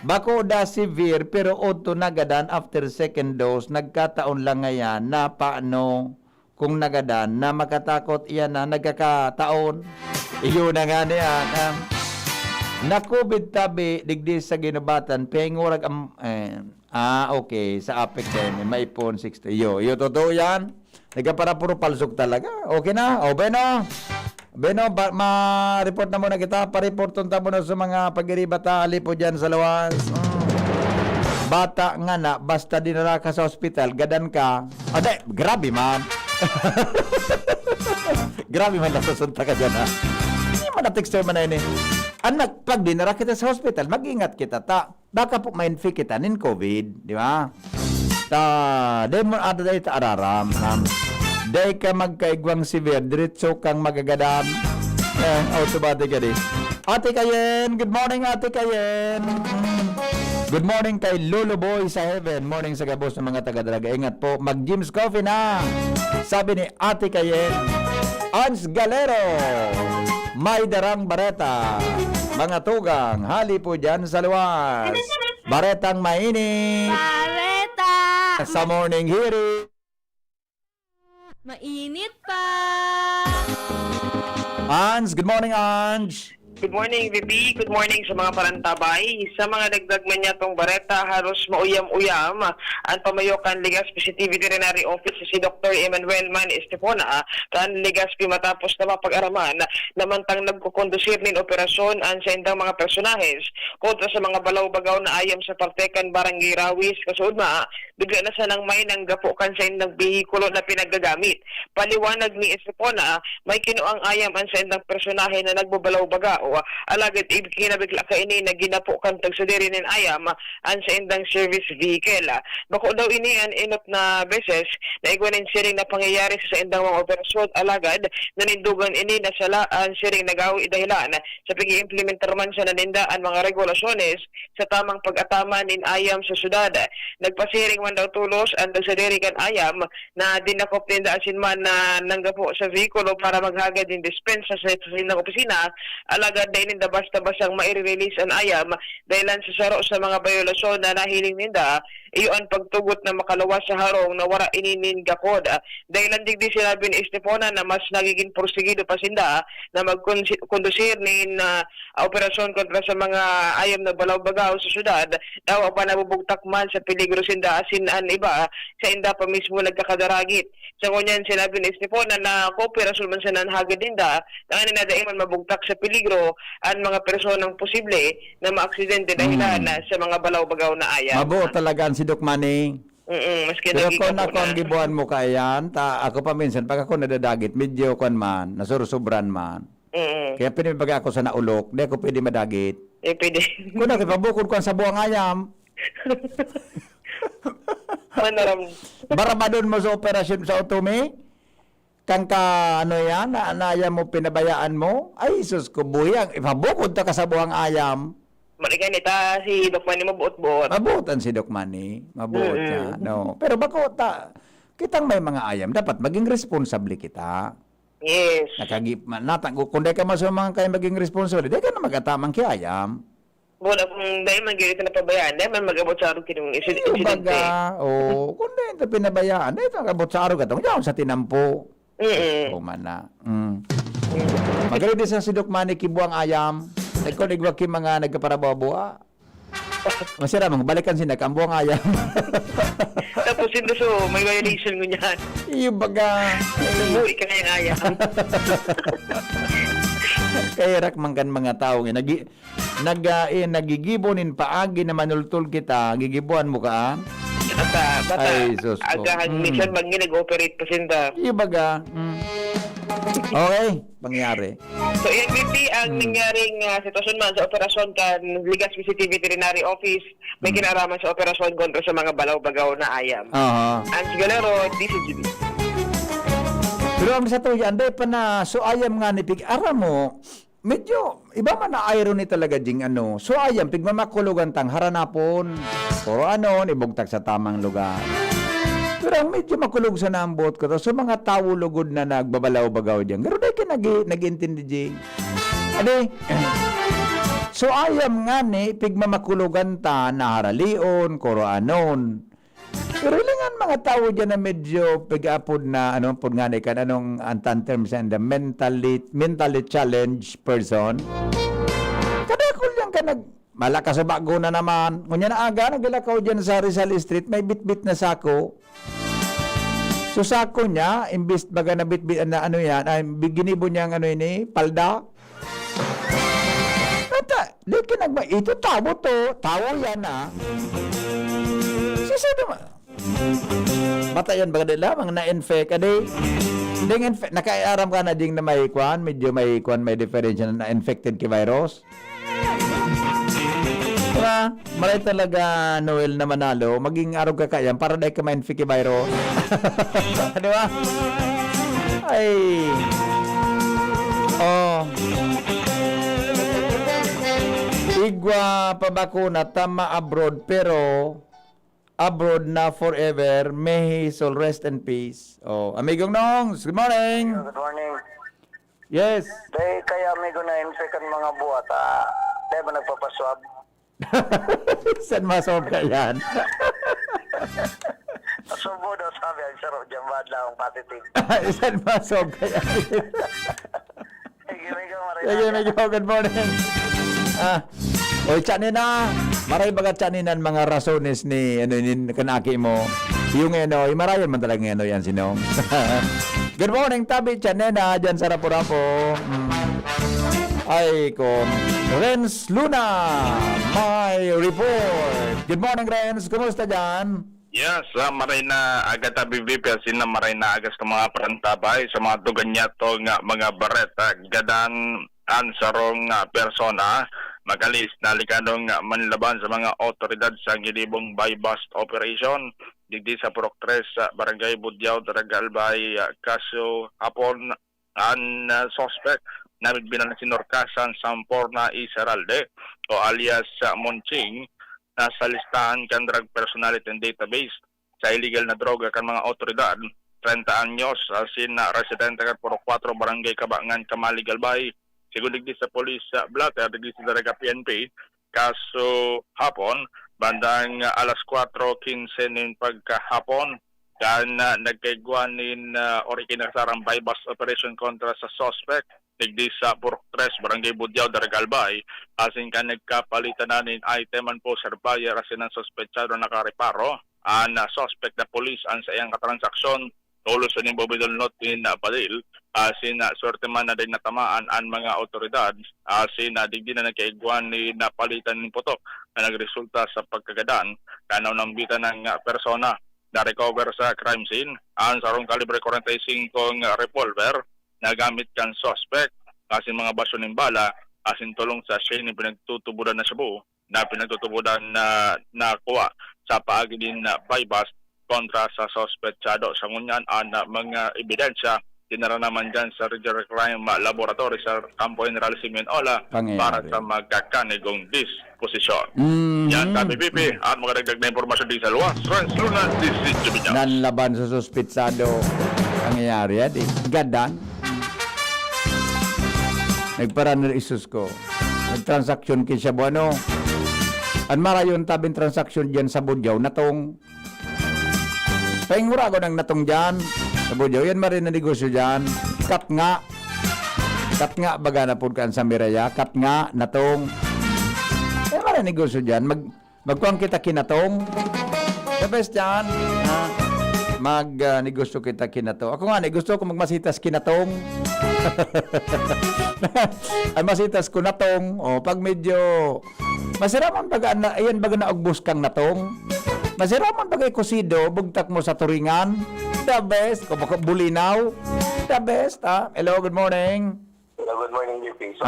Bako da severe, pero auto nagadan after second dose. Nagkataon lang nga na paano kung nagadan na makatakot iyan na nagkakataon. Iyo na nga niyan. Na COVID tabi digdi sa ginubatan pengurag okay sa Apex din may iPhone 60 yo totoo yan para puro palsok talaga okay na o Beno ma-report na muna kita pa-report tunta mo na sa mga pagiribata ali po dyan sa lawas bata nga na basta dinara ka sa ospital gadan ka grabe man grabe man nasusunta ka dyan ha hindi man na-texter man na yun anak, pag dinara kita sa hospital, mag-ingat kita. Baka po ma-infect kita nin COVID, di ba? Dahil mo ata dahil araram. Dahil ka magkaigwang severe, diretso kang magagadam. Automatic ka di. Ate Kayen, good morning Ate Kayen. Good morning kay Lolo Boy sa Heaven. Morning sa gabos ng mga taga-dalaga. Ingat po, mag-Jim's Coffee na. Sabi ni Ate Kayen. Ans Galero. May darang bareta. Mga tugang, hali po dyan sa luwas. Baretang mainit. Bareta! Sa morning hearing. Mainit pa! Ans, good morning, Ans. Good morning, VP. Good morning sa mga parantabay. Sa mga dagdag man niya tong bareta, halos mauyam-uyam ang pamayokan Legazpi City Veterinary Office si Dr. Emmanuel Man Estefona kan Legazpi matapos na mapag-araman namantang nagkukondusir nin operasyon ang sa indang mga personahes kontra sa mga balaw-bagaw na ayam sa Partekan Barangay Rawis kasudma bigla na sa nang may nanggapo kan sa indang bihikulo na pinaggagamit. Paliwanag ni Estefona, may kinuang ayam ang sa indang personahe na nagbabalaw-bagaw alagad kinabigla ka ini na ginapo kan tagsadiri nin ayam an sa indang service vehicle. Bako daw ini an inot na beses na igwanin siring na pangyayari sa indang mga operasyon alagad nanindugan ini na sala ang siring nagawi dahilan sa pag-iimplementar man sa naninda ang mga regulasyones sa tamang pag-atama nin ayam sa syudad. Nagpasiring man daw tulos ang tagsadiri kan ayam na dinakop ninda asin man na nanggapo sa vehikulo para maghagad din dispensa sa indang opisina alagad dahil ninda basta-bastang maire-release ang ayam dahilan sa saro sa mga bayolasyon na nahiling ninda iyo ang pagtugot na makalawas sa harong na wara ininin gakod. Dahilan digdi sinabi ni Estefona na mas nagiging porsigido pa sinda na magkondusir nin operasyon kontra sa mga ayam na balaw-bagaw sa syudad daw pa nabubugtak man sa peligro sinda asin an iba sa inda pa mismo nagkakadaragit. Sa ngunyan sinabi ni Estefona na kooperasyon man sa nanhagad dinda na ninadaiman mabugtak sa peligro ang mga personang posible na maaksidente dahilan sa mga balaw-bagaw na ayam. Mabuo talaga si Doc Manny. Maski Pero nagiging kung ako ang gibuhan mo kayan, ako pa minsan, pag ako nadadagit, medyo kon man, nasurusubran man. Kaya pinipag ako sa naulok, di ako pwede madagit. Pwede. Kung nakipabukod ko sa buwang ayam, Manaram. baramadon mo sa operasyon sa otome, kang ka, yan, na ayam mo, pinabayaan mo, ay, sus ko, buyang, ipabukod ta ka sa buwang ayam, Marikan ita si Doc Manny mabuot-buot. mabuotan si Doc Manny, mabuot siya, no. Pero bako, kitang may mga ayam, dapat maging responsable kita. Yes. Kung di ka masumang kayo maging responsable, di ka na mag-atamang kiyayam. Wala kung dahil man ganito na pabayaan, dahil man mag-abot sa araw kinong insidente. Baga, kung di ito pinabayaan, di ito mag-abot sa araw ka ito, diyan sa tinampo. Kumana. Magaling din sa si Doc Manny kibuang ayam. Nagkunigwag ki mga nagkaparabawa. Masira mang balikan sila kambuang ayam. Tapos hindi so, may violation mo niyan. Yung baga. Umuwi ka na yung ayam. Kaya rak mangkan mga tao nagigibonin paagi na manultul kita, gigibuan mo ka. Bata, Ay, sus ko. agahan minsan mag-operate pa sinta. Yung baga. Okay, pangyari. So, yan, VP, ang nangyaring sitwasyon man sa operasyon kan Legazpi City Veterinary Office, may kinaraman sa operasyon kontra sa mga balaw-bagaw na ayam. Ang Galero, DCGB. Pero ang sa to, anday pa na, so ayam nga ni Pig, ara mo, medyo, iba man na irony talaga ding so ayam, pig mamakulugan tang haranapon, o ibugtak sa tamang lugar. Pero ang medyo makulog sa nambot ko to, so mga tao lugod na nagbabalaw-bagaw diyan. Pero dahil ka nag-intindi ding. Adi, so ayam nga ni, pig mamakulugan ta, na haralion, koro anon. Pero ilangan mga tao dyan na medyo pag-apod na, pud nga ni kan, antan terms and the mentally challenged person. Kada ko malakas sa bago na naman. Kunya na aga, naglakaw dyan sa Rizal Street, may bit-bit na sako. So sako niya, imbis baga na bit-bit na ano yan, ay ginibo niyang ano ini, palda. Ito tawo yan na. Sisado mo. Bata yan baga nila, mga na-infect, aday. Nakaiaram ka na ding na may kwan, medyo may kwan, may differential na infected ki virus. Diba? Maray talaga, Noel na manalo, maging araw ka kaya, para dahil ka ma-infect ki virus. Diba? Ay. Oh. Igwa pabakuna, tama abroad, pero abroad na forever. May he soul rest in peace. Oh, amigong Nongs, good morning. Good morning. Yes. Day, kaya may guna-infect ang mga buhat, Day ba nagpapaswab? Saan masob ka yan? Subo daw sabi, ang sarap dyan, badla ang positive. Saan masob ka yan? Sige, Sige, good morning. Oy, tsanina. Maray baga tsaninan mga rasones ni kanaki mo. Yung marayon man talaga yan sinong. Good morning, tabi tsanina dyan sa Rapo-Rapo. Ay, Renz Luna, my report. Good morning, Renz. Kumusta dyan? Yes, maray na agad BVP na maray na agas ng mga parantabay sa mga dugan niya to nga mga bareta gadan ansarong persona magalis na likanong manlaban sa mga otoridad sa gilibong buy-bust operation digdi sa Purok 3 sa Barangay Budyaw, Daragalbay, kaso hapon ang suspect na binang sinorkasan Samporna Isaralde o alias Monching nasa listahan kan drug personality and database sa illegal na droga kan mga otoridad 30 anyos sin residente kan Purok 4 Barangay Kabangan, Kamaligalbay. Siguro digdi sa police blotter, digdi sa Daraga PNP, kaso hapon, bandang alas 4:15 ng pagkahapon, kan nagkaigwanin originasarang buy-bust operation kontra sa suspect, digdi sa Purok 3, Barangay Budyaw, Daragalbay, asin ka nagkapalitan na nin item and poster buyer asin ang suspetsado nakareparo, ang suspect na police ang sa iyang katransaksyon, tulos sa ning bobidol not in Padil, asin swerte man na din natamaan ang mga otoridad, asin digdi na nagkaigwan ni napalitan ng putok na nagresulta sa pagkagadan, kanaw ng bitan ng persona na recover sa crime scene, ang sarong kalibre 45 revolver na gamit kan suspect, asin mga baso ng bala, asin tulong sa siya ni pinagtutubudan na Cebu, na pinagtutubudan na nakuha sa paagi din na buy-bust kontra sa suspetsado sa ngunyan ang mga ebidensya dinara naman dyan sa Regional Crime Laboratory sa Campo General Simeon Ola para sa magkakanigong disposisyon. Yan sa BBP at mga dagdag na informasyon din sa luwas. Renz Luna, DC Jubinyas. Nanlaban sa suspetsado nangyayari yan. Gadan. Nagparan na isus ko. Nagtransaksyon kin siya buwano. Ang marayon tabing transaksyon dyan sa Budyaw natong paingura ko ng natong dyan sa Budyaw. Yan marin na negosyo dyan. Kat nga baga na po kaan sa Miraya. Kat nga natong yan marin negosyo dyan. Magkuang kita kinatong. The best dyan. Negosyo kita kinatong. Ako nga, gusto ko magmasitas kinatong. Ay masitas ko natong. O, pag medyo masiraman baga na, ayan baga na ugbos kang natong. Masiraman bagay kusido, bugtak mo sa turingan. The best. Kung bulinaw. The best, ha? Hello, good morning. Hello, good morning, JP. So,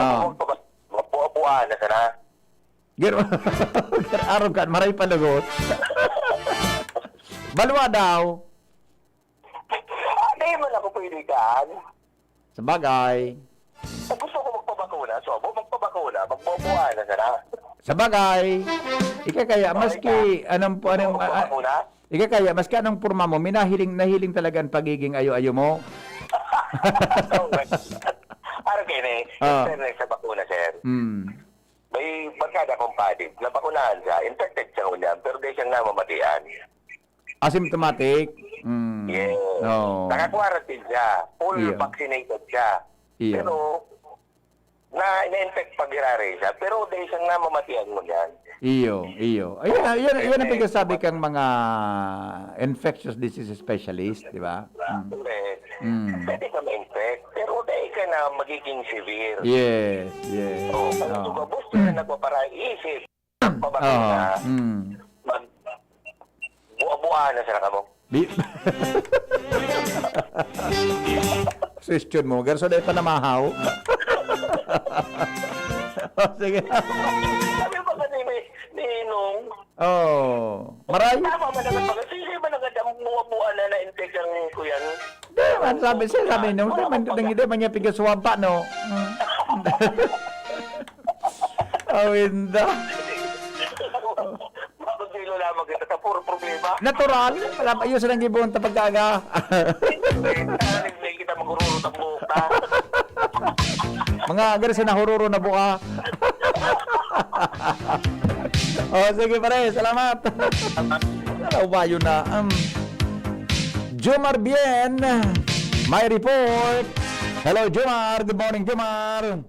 mapuapuan na sana. Araw ka, maray palagot. Balwa daw. Hindi mo na ako pwede ka. Sabagay. Gusto ko magpabakuna. So, magpabakuna, magpuapuan na sana. Sabagay. Kaya maski anong maski anong porma mo, nahiling talaga ang pagiging ayo-ayo mo. Araw kayo sa bakuna, sir. May barkada kong padid. Nabakunahan siya. Infected siya ulit. Pero di siyang namamatian. Asymptomatic? Yes. No. Naka-quarantine siya. Full vaccinated siya. Iyo. Pero na ina-infect paghirari siya. Pero dahil siyang namamatian mo yan. Iyo. Ayun ang pagkasabi kang mga infectious disease specialist, di ba? Correct. Pwede ka ma-infect. Pero dahil ka na magiging severe. Yes. So, kung gusto na nagpapara-isip, pabakuna, buwa-buwa na sila ka mo. Question mo, garso dahil pa namahaw. Sige. Sabi ba kasi ni Nung? Maray. Tama ba naman pag sisi ba nagadang buwa-buwa na na-infect ang kuyan? Sabi nung, hindi man niya pigaswampa, no? Awinda. Bakit dilo lamang kita sa puro problema? Natural. Ayun silang gibon ta pagkaga. Hindi kita magururot ang buhok ta. Mga agar sa nahururo na buka. Sige pare, salamat. Ubayo na. Jomar Bien, may report. Hello Jomar, good morning Jomar.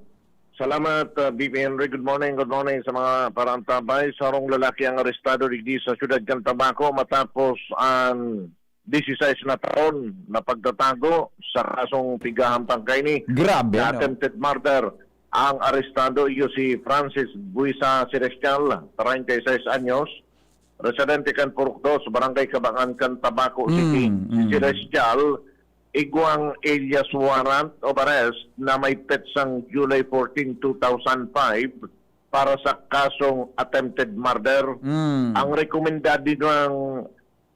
Salamat, BP Henry. Good morning sa mga parantabay. Sarong lalaki ang arestado digdi sa siyudad ng Tabaco matapos ang 16 na taon na pagtatago sa kasong pigahampang kaini. Grabe, no? Attempted murder. Ang arestado iyo si Francis Buisa Celestial, 36 anyos, residente kan Purok 2, Barangay Kabangan kan Tabaco City. Si Celestial igwang alias warrant of arrest na may petsang July 14, 2005 para sa kasong attempted murder. Ang rekomendado ng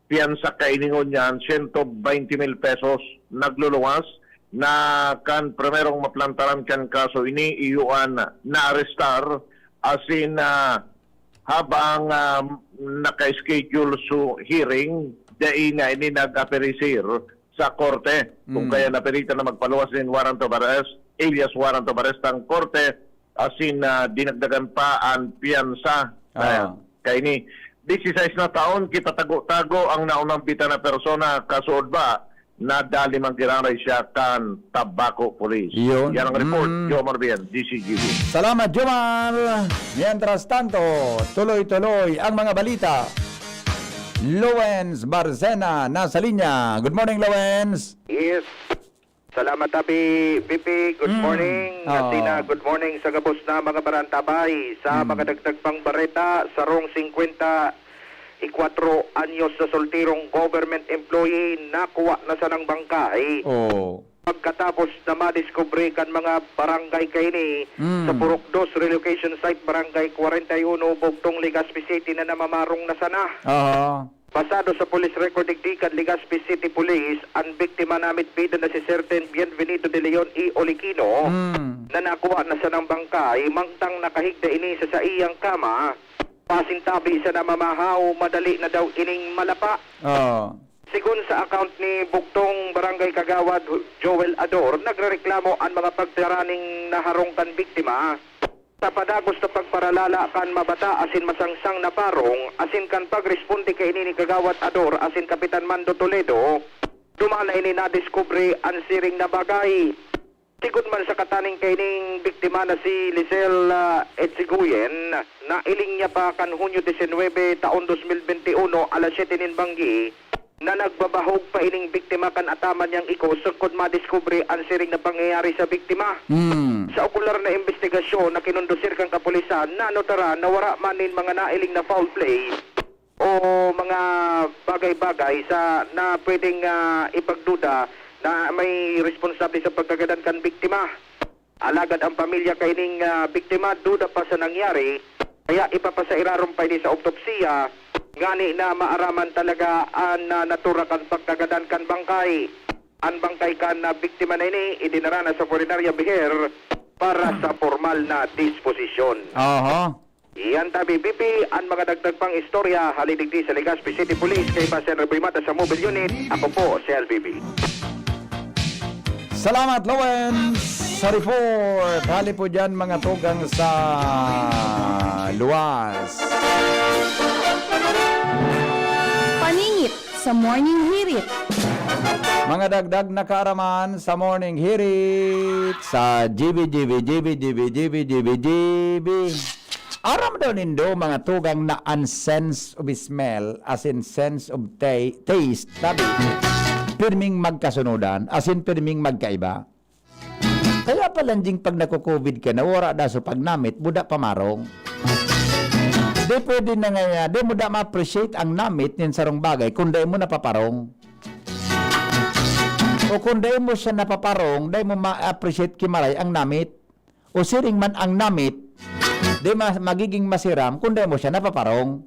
piyansa kainingon niyan, 120,000 pesos. Nagluluwas na kan primerong maplantaran kan kaso ini iyuan na arestar asin habang naka-schedule so hearing dahil nga ini nag-aperisir sa korte. Kung kaya napilitan na magpaluwas din warrant of arrest, alias warrant of arrest ang korte, asin dinagdagan pa ang piyansa. Kaya ini, 16 na taon, kita tago-tago ang naunang bita na persona, kasuod ba, na dali mangkiraray siya kan Tabaco Police. Yun. Yan ang report, Jomar Bien, DCGB. Salamat Jomar. Mientras tanto, tuloy-tuloy ang mga balita. Lowens Barcena nasa linya. Good morning, Lowens. Yes. Salamat Abi BP. Good morning. Tina, good morning sa gabos na mga barantabay. Sa mga dagdag pang bareta, sarong 54 anyos na soltirong government employee nakuha na sa ng bangkay. Pagkatapos na madiskubre kan mga barangay kaini sa Purok 2 Relocation Site Barangay 41 Bugtong, Legazpi City na namamarong na sana. Basado sa police record digdikan Legazpi City Police, ang biktima namit bida na si Certain Bienvenido de Leon E. Olikino na nakuha na sa ng bangkay, mangtang nakahigda ini sa iyang kama, pasintabi sa namamahaw, madali na daw ining malapa. Sigun sa account ni Bugtong Barangay Kagawad Joel Ador, nagrereklamo ang mga pagdaraning naharongkan biktima sa padagos na pagparalala kan mabata asin masangsang na parong asin kan pagresponde kay ini ni Kagawad Ador asin Kapitan Mando Toledo, dumana ini nadiskubre ang siring na bagay. Sigun man sa kataning kay ining biktima na si Lisel Etsiguyen, na iling niya pa kan Hunyo 19 taon 2021 alas 7 nin Banggi, na nagbabahog pa ining biktima kan ataman niyang iko sukod madiskubre ang siring na pangyayari sa biktima. Sa okular na investigasyon na kinundusir kang kapulisan, nanotara na wara manin mga nailing na foul play o mga bagay-bagay sa na pwedeng ipagduda na may responsable sa pagkagadan kan biktima. Alagad ang pamilya kaining biktima, duda pa sa nangyari, kaya ipapasairarong pa ini sa autopsiya, ngani na maaraman talaga ang natura kan pagkagadan kan bangkay. Ang bangkay kan biktima na ini, idinara na sa Coronaria Biher para sa formal na disposisyon. Iyan tabi BP, ang mga dagdag pang istorya, halidigdi sa Legazpi City Police kay Pasen Rebrimata sa Mobile Unit. Ako po si LBB. Salamat Lowens sa report. Hali po dyan mga tugang sa luwas. Paningit sa Morning Hirit. Mga dagdag na kaaraman sa morning hirit sa GB. Aram daw nindo mga tugang na sense of smell as in sense of taste. Tabi, pirming magkasunodan as in pirming magkaiba. Kaya palanjing pag nako-COVID ka na, wala da so pag namit, buda pamarong. Di pwede na nga, di mo da ma-appreciate ang namit nin sarong bagay kung di mo napaparong. O kung di mo siya napaparong, di mo ma-appreciate kimaray ang namit. O siring man ang namit, di magiging masiram kung di mo siya napaparong.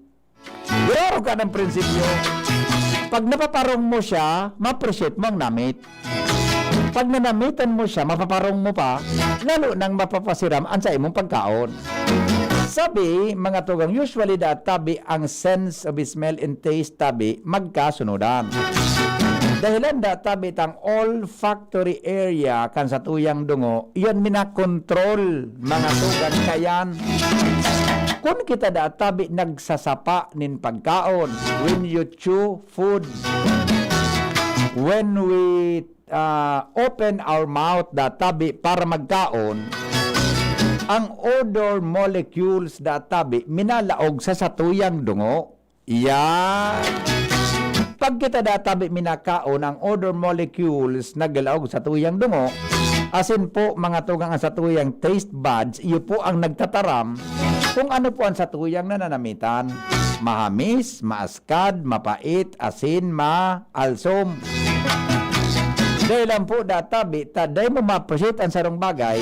Garo ka ng prinsipyo. Pag napaparong mo siya, ma-appreciate mo ang namit. Pag nanamitan mo siya, mapaparong mo pa, lalo nang mapapasiram ang sa imong pagkaon. Sabi, mga tugang, usually tabi ang sense of smell and taste tabi magkasunodan. Dahilan tabi tang olfactory area kan sa tuyang dungo, iyon minakontrol mga tugang kayan. Kung kita tabi nagsasapa nin pagkaon, when you chew food, when we open our mouth tabi para magkaon, ang odor molecules tabi minalaog sa satuyang dungo. Yan. Pag kita tabi minakaon, ang odor molecules nagalaog sa tuyang dungo, asin po mga tugang ang satuyang taste buds, iyo po ang nagtataram kung ano po ang satuyang nananamitan. Mahamis, maaskad, mapait, asin, maalsom. Dahil lang po tabi, taday mo ma-appreciate ang sarong bagay,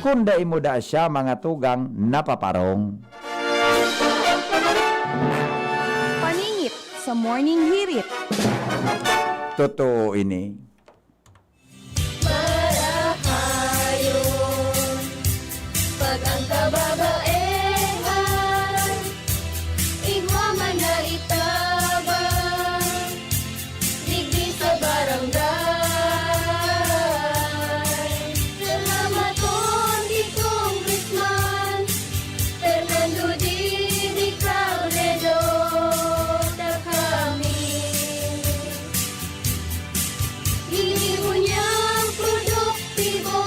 kung day mo siya mga tugang napaparong. Paningit sa morning hirit. Totoo ini. Pag ang kababaehan, igwaman na itabang, digdi sa barangay. Salamat po di Congressman Fernando Didi Cabredo na kami. Hiniho niyang produktibo,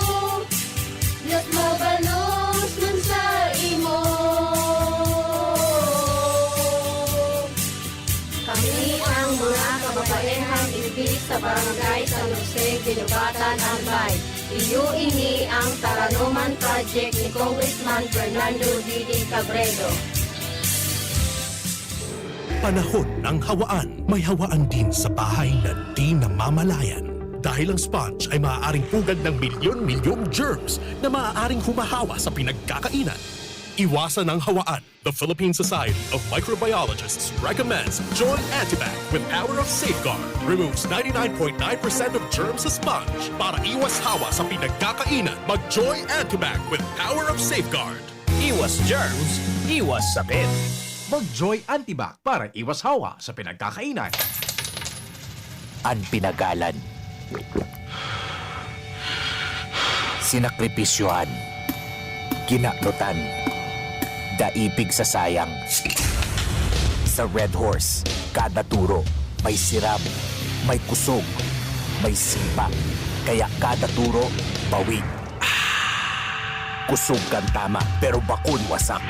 Diyos mabalos man sa imo. Kami ang mga kababaehang ibig sa barangay San Jose, Ginubatan, Albay. Iyo ini ang Taranuman Project ni Congressman Fernando Didi Cabredo. Panahon ng hawaan. May hawaan din sa bahay na di namamalayan. Dahil ang sponge ay maaaring pugad ng milyon-milyong germs na maaaring humahawa sa pinagkakainan. Iwasan ang hawaan. The Philippine Society of Microbiologists recommends Joy Antibac with Power of Safeguard. Removes 99.9% of germs sa sponge. Para iwas hawa sa pinagkakainan, mag-Joy Antibac with Power of Safeguard. Iwas germs, iwas sakit. Mag-Joy Antibac para iwas hawa sa pinagkakainan. Ang pinagalan. Sinakripisyohan. Ginaknutan. Daipig sa sayang. Sa Red Horse, kada turo, may siram, may kusog, may sipa. Kaya kada turo, bawi. Kusog kang tama, pero bakun wasak.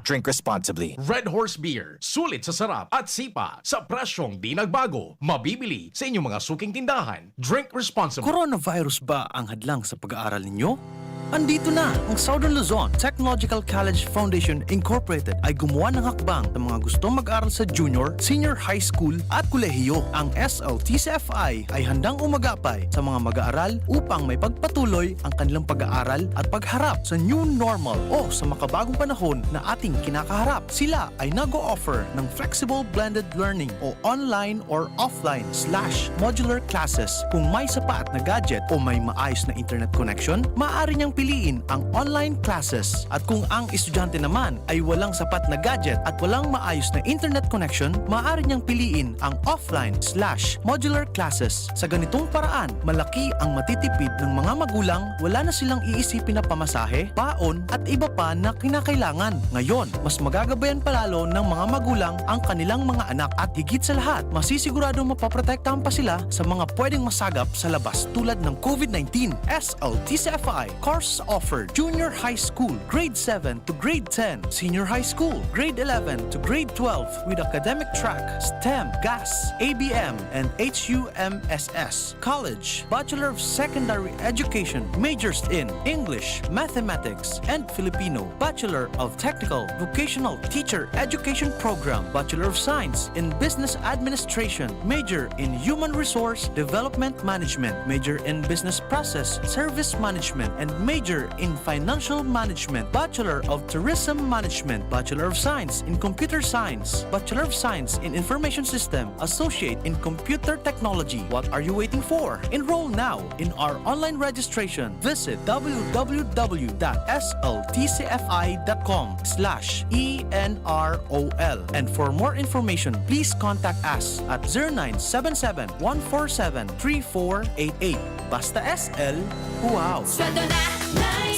Drink responsibly. Red Horse Beer, sulit sa sarap at sipa sa presyong di nagbago. Mabibili sa inyong mga suking tindahan. Drink responsibly. Coronavirus ba ang hadlang sa pag-aaral ninyo? Andito na ang Southern Luzon Technological College Foundation Incorporated ay gumawa ng hakbang sa mga gustong mag-aral sa junior, senior high school at kolehiyo. Ang SLTCFI ay handang umagapay sa mga mag-aaral upang may pagpatuloy ang kanilang pag-aaral at pagharap sa new normal o sa makabagong panahon na ating kinakaharap. Sila ay nag-o-offer ng flexible blended learning o online or offline/modular classes. Kung may sapat na gadget o may maayos na internet connection, maaari niyang piliin ang online classes. At kung ang estudyante naman ay walang sapat na gadget at walang maayos na internet connection, maaari niyang piliin ang offline/modular classes. Sa ganitong paraan, malaki ang matitipid ng mga magulang, wala na silang iisipin na pamasahe, paon at iba pa na kinakailangan. Ngayon, mas magagabayan palalo ng mga magulang ang kanilang mga anak at higit sa lahat, masisiguradong mapaprotektahan pa sila sa mga pwedeng masagap sa labas tulad ng COVID-19. SLTCFI course offered Junior High School, Grade 7 to Grade 10, Senior High School, Grade 11 to Grade 12 with academic track, STEM, GAS, ABM, and HUMSS. College, Bachelor of Secondary Education, majors in English, Mathematics, and Filipino. Bachelor of Technical Vocational Teacher Education Program, Bachelor of Science in Business Administration, major in Human Resource Development Management, major in Business Process Service Management, and major in Financial Management, Bachelor of Tourism Management, Bachelor of Science in Computer Science, Bachelor of Science in Information System, Associate in Computer Technology. What are you waiting for? Enroll now in our online registration. Visit www.sltcfi.com/ENROL. And for more information, please contact us at 0977-147-3488. Basta SL, wow! Sweldo na,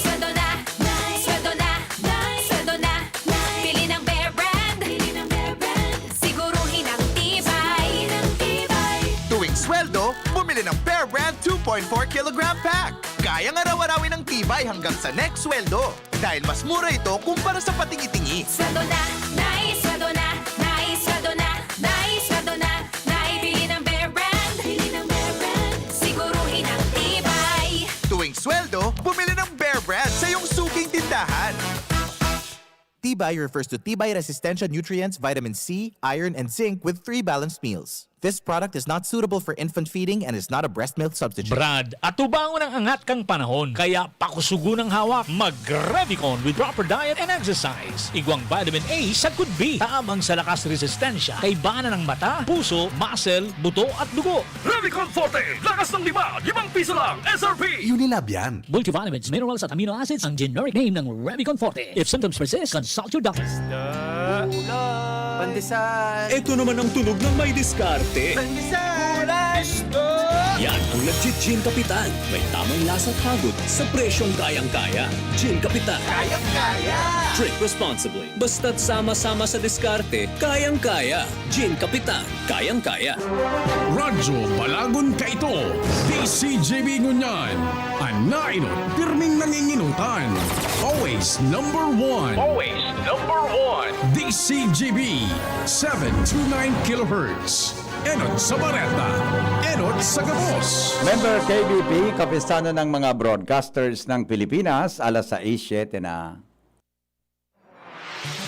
sweldo na, sweldo na, sweldo na. Pili ng Bear Brand, siguruhin ang tibay. Tuwing sweldo, bumili ng Bear Brand 2.4 kilogram pack. Kayang araw-arawin ng tibay hanggang sa next sweldo. Dahil mas mura ito kumpara sa patingi-tingi. Sweldo na, sweldo na, sweldo na, sweldo na. Pili ng Bear Brand, siguruhin ang tibay. Tuwing sweldo, bumili ng Bear Brand sa iyong suking tindahan. Tibay refers to Tibay Resistensya nutrients, vitamin C, iron, and zinc with 3 balanced meals. This product is not suitable for infant feeding and is not a breast milk substitute. Brad, atubangon ang angat kang panahon, kaya pakusugo ng hawak, mag-Revicon with proper diet and exercise. Igwang vitamin A sa could be, taamang sa lakas resistensya, kay bana ng mata, puso, muscle, buto at dugo. Revicon Forte, lakas ng lima, 5 piso lang, SRP! Unilab yan. Multivitamins, minerals at amino acids ang generic name ng Revicon Forte. If symptoms persist, consult your doctor. Pandesal! Ito naman ang tunog ng may diskarte. Pandesal! Yan ang legit Gin Kapitan. May tamang lasa at hagod sa presyong kayang-kaya. Gin Kapitan. Kayang-kaya! Drink responsibly. Basta't sama-sama sa diskarte, kayang-kaya. Gin Kapitan. Kayang-kaya. Radyo Balagon Kaito, DCGB Ngunyan, Anainot, pirming nanginginutan. Always number one. Always number one. DCGB, 729 kHz. Enot sa Bareta, Enot sa Gabos. Member KBP, kapistanan ng mga broadcasters ng Pilipinas, alas 6:07 na.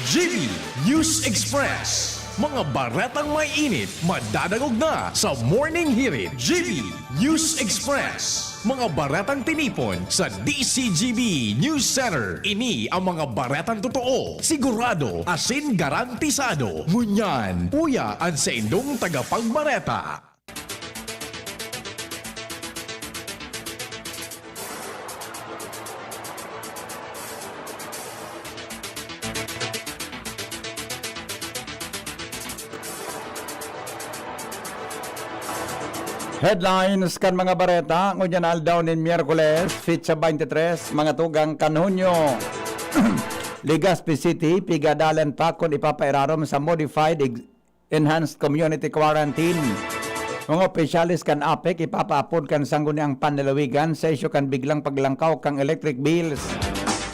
GB News Express. Mga baretang may init, madadagog na sa Morning Hirit. GB News Express. Mga baretang tinipon sa DCGB News Center. Ini ang mga baretang totoo, sigurado, asin garantisado. Ngunyan, puya ang sa indong tagapagbareta. Headlines kan mga bareta, ngunyan aldaw nin Miyerkules, Fitsa 23, mga tugang kanhunyo. Legazpi City, pigadalan pa kung ipapairarom sa modified enhanced community quarantine. Mga opisyalis kan APEC, ipapaapod kan sangguniang panlalawigan sa isyo kan biglang paglangkaw kang electric bills.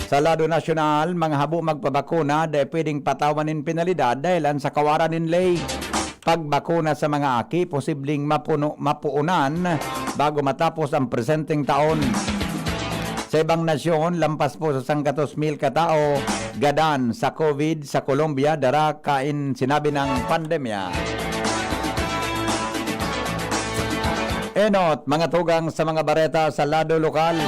Sa lado nasyonal, mga habo magpabakuna dahil pwedeng patawanin penalidad dahilan sa kawaranin lay. Pagbakuna sa mga aki, posibleng mapuunan bago matapos ang presenteng taon. Sa ibang nasyon, lampas po sa 100,000 katao gadan sa COVID sa Colombia, dara kain sinabi ng pandemya. Enot, mga tugang sa mga bareta sa lado lokal.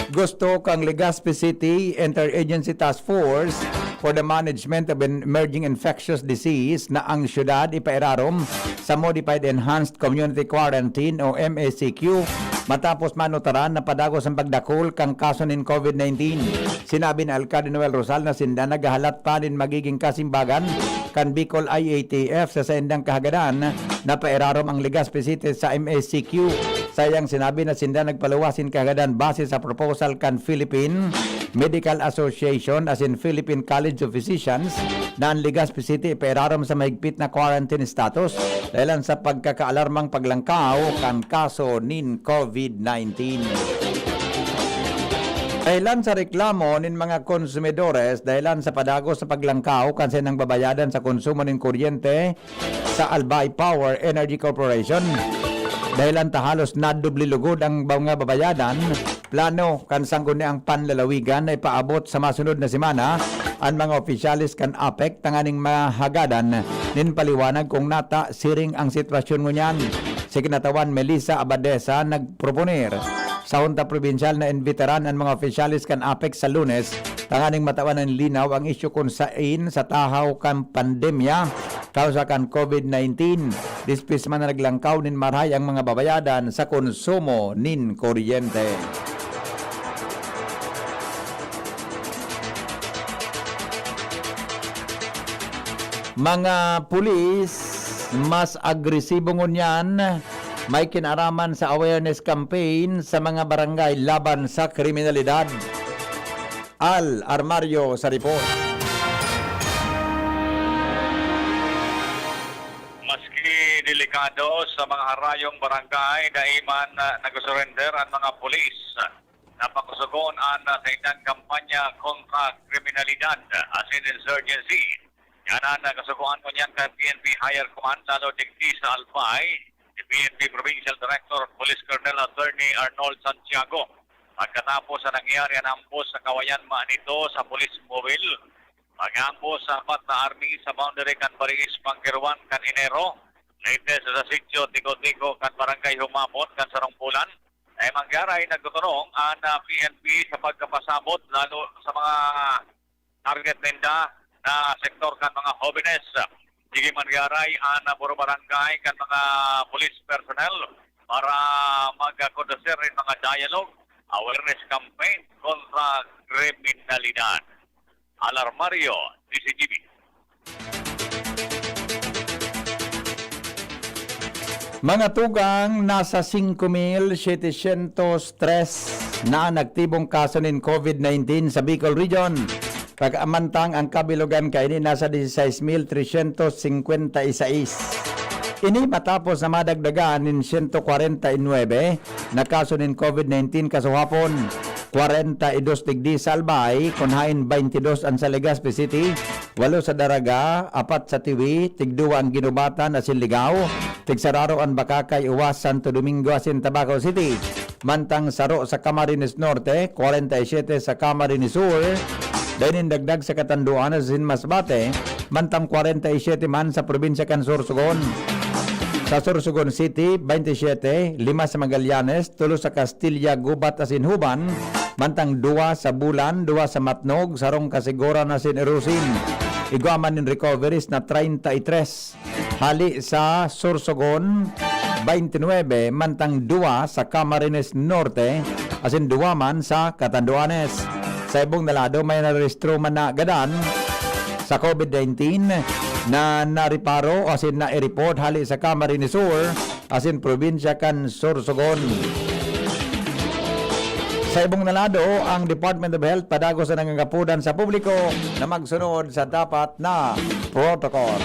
Gusto kang Legazpi City Interagency Task Force for the Management of Emerging Infectious Disease na ang syudad ipairarom sa Modified Enhanced Community Quarantine o MACQ Matapos manutaran na padagos ang pagdakol kang kaso nin COVID-19. Sinabi ni Alcalde Noel Rosal na sinda nagahalat pa rin magiging kasimbagan kan Bicol IATF sa sendang kahagadan na pairarom ang Legazpi City sa MSCQ. Sayang sinabi na sinda nagpaluwasin kahagadan base sa proposal kan Philippine Medical Association as in Philippine College of Physicians na ang Legazpi City pairarom sa mahigpit na quarantine status dahil sa pagkakaalarmang paglangkaw kan kaso nin COVID-19. Dahilan sa reklamo nin mga konsumidores dahilan sa padagos sa paglangkaw kansen ng babayadan sa konsumo nin kuryente sa Albay Power Energy Corporation. Dahilan ta halos nadubli lugod ang mga babayadan, plano kan sangguni ang panlalawigan na ipaabot sa masunod na semana ang mga opisyalis kan APEC tanganing mahagadan nin paliwanag kung nata siring ang sitwasyon ngunyan. Si kinatawan Melissa Abadesa nagproponer sa Junta Provincial na invitaran ang mga opisyalis kan APEC sa Lunes tanganing matawan ng linaw ang isyu kung sain sa tahaw kan pandemya kausa kan COVID-19. Dispis man na naglangkaw nin maray ang mga babayadan sa konsumo nin kuryente. Mga pulis mas agresibo ngunyan may kinaraman sa awareness campaign sa mga barangay laban sa kriminalidad. Al Armario sa report. Maski delikado sa mga harayong barangay, daiman nag-surrender ang mga pulis. Napakusugon ang sa itang kampanya kontra kriminalidad as in insurgency. Yan ang kasukuan mo niyan kay PNP Higher Command lalo digdi sa Albay, si PNP Provincial Director Police Colonel Attorney Arnold Santiago. Pagkatapos sa nangyari ang ambos sa kawayan nito sa Police Mobile, mag-ambos sa apat na army sa boundary kan Baringis Pangkiruan kan Enero, latest sa sitio Tico-Tico kan Barangay Humapot kan Sarongpulan, ay mangyaray nagtuturong ang PNP sa pagkapasabot lalo sa mga target ninda na sektor kan mga jóvenes. Sige mangyaray ang puro barangay kan mga police personnel para mag-conducer rin mga dialogue, awareness campaign kontra kriminalidad. Alarmario, DCGB. Mga tugang nasa 5,703 na naktibong kaso ng COVID-19 sa Bicol Region. Pag-amantang ang kabilugan kaini nasa 16,356. Ini matapos na madagdagan ng 149 na kaso ng COVID-19 kasuhapon. 42 digdi sa Albay, kunhain 22 ang sa Legazpi City, 8 sa Daraga, 4 sa Tiwi, 2 ang Ginubatan asin Ligaw, 6 ang Bakakay, Uwas, Santo Domingo asin Tabaco City. Mantang saro sa Camarines Norte, 47 sa Camarines Sur, dahil dagdag sa Katanduan asin Masbate, mantang 47 man sa probinsya kan Sorsogon. Sa Sorsogon City, 27, 5 sa Magallanes, 3 sa Castilla, Gubat asin Huban, mantang 2 sa Bulan, 2 sa Matnog, sarong Kasiguran asin Erusin. Iguaman ng recoveries na 33. Hali sa Sorsogon, 29, mantang 2 sa Camarines Norte, asin 2 man sa Catanduanes. Sa ibong nalado, may narehistro man na gadan sa COVID-19 na nariparo asin na i-report hali sa Camarines Sur asin probinsya kan Sorsogon. Sa ibong nalado, ang Department of Health padagos sa nangangapudan sa publiko na magsunod sa dapat na protocol.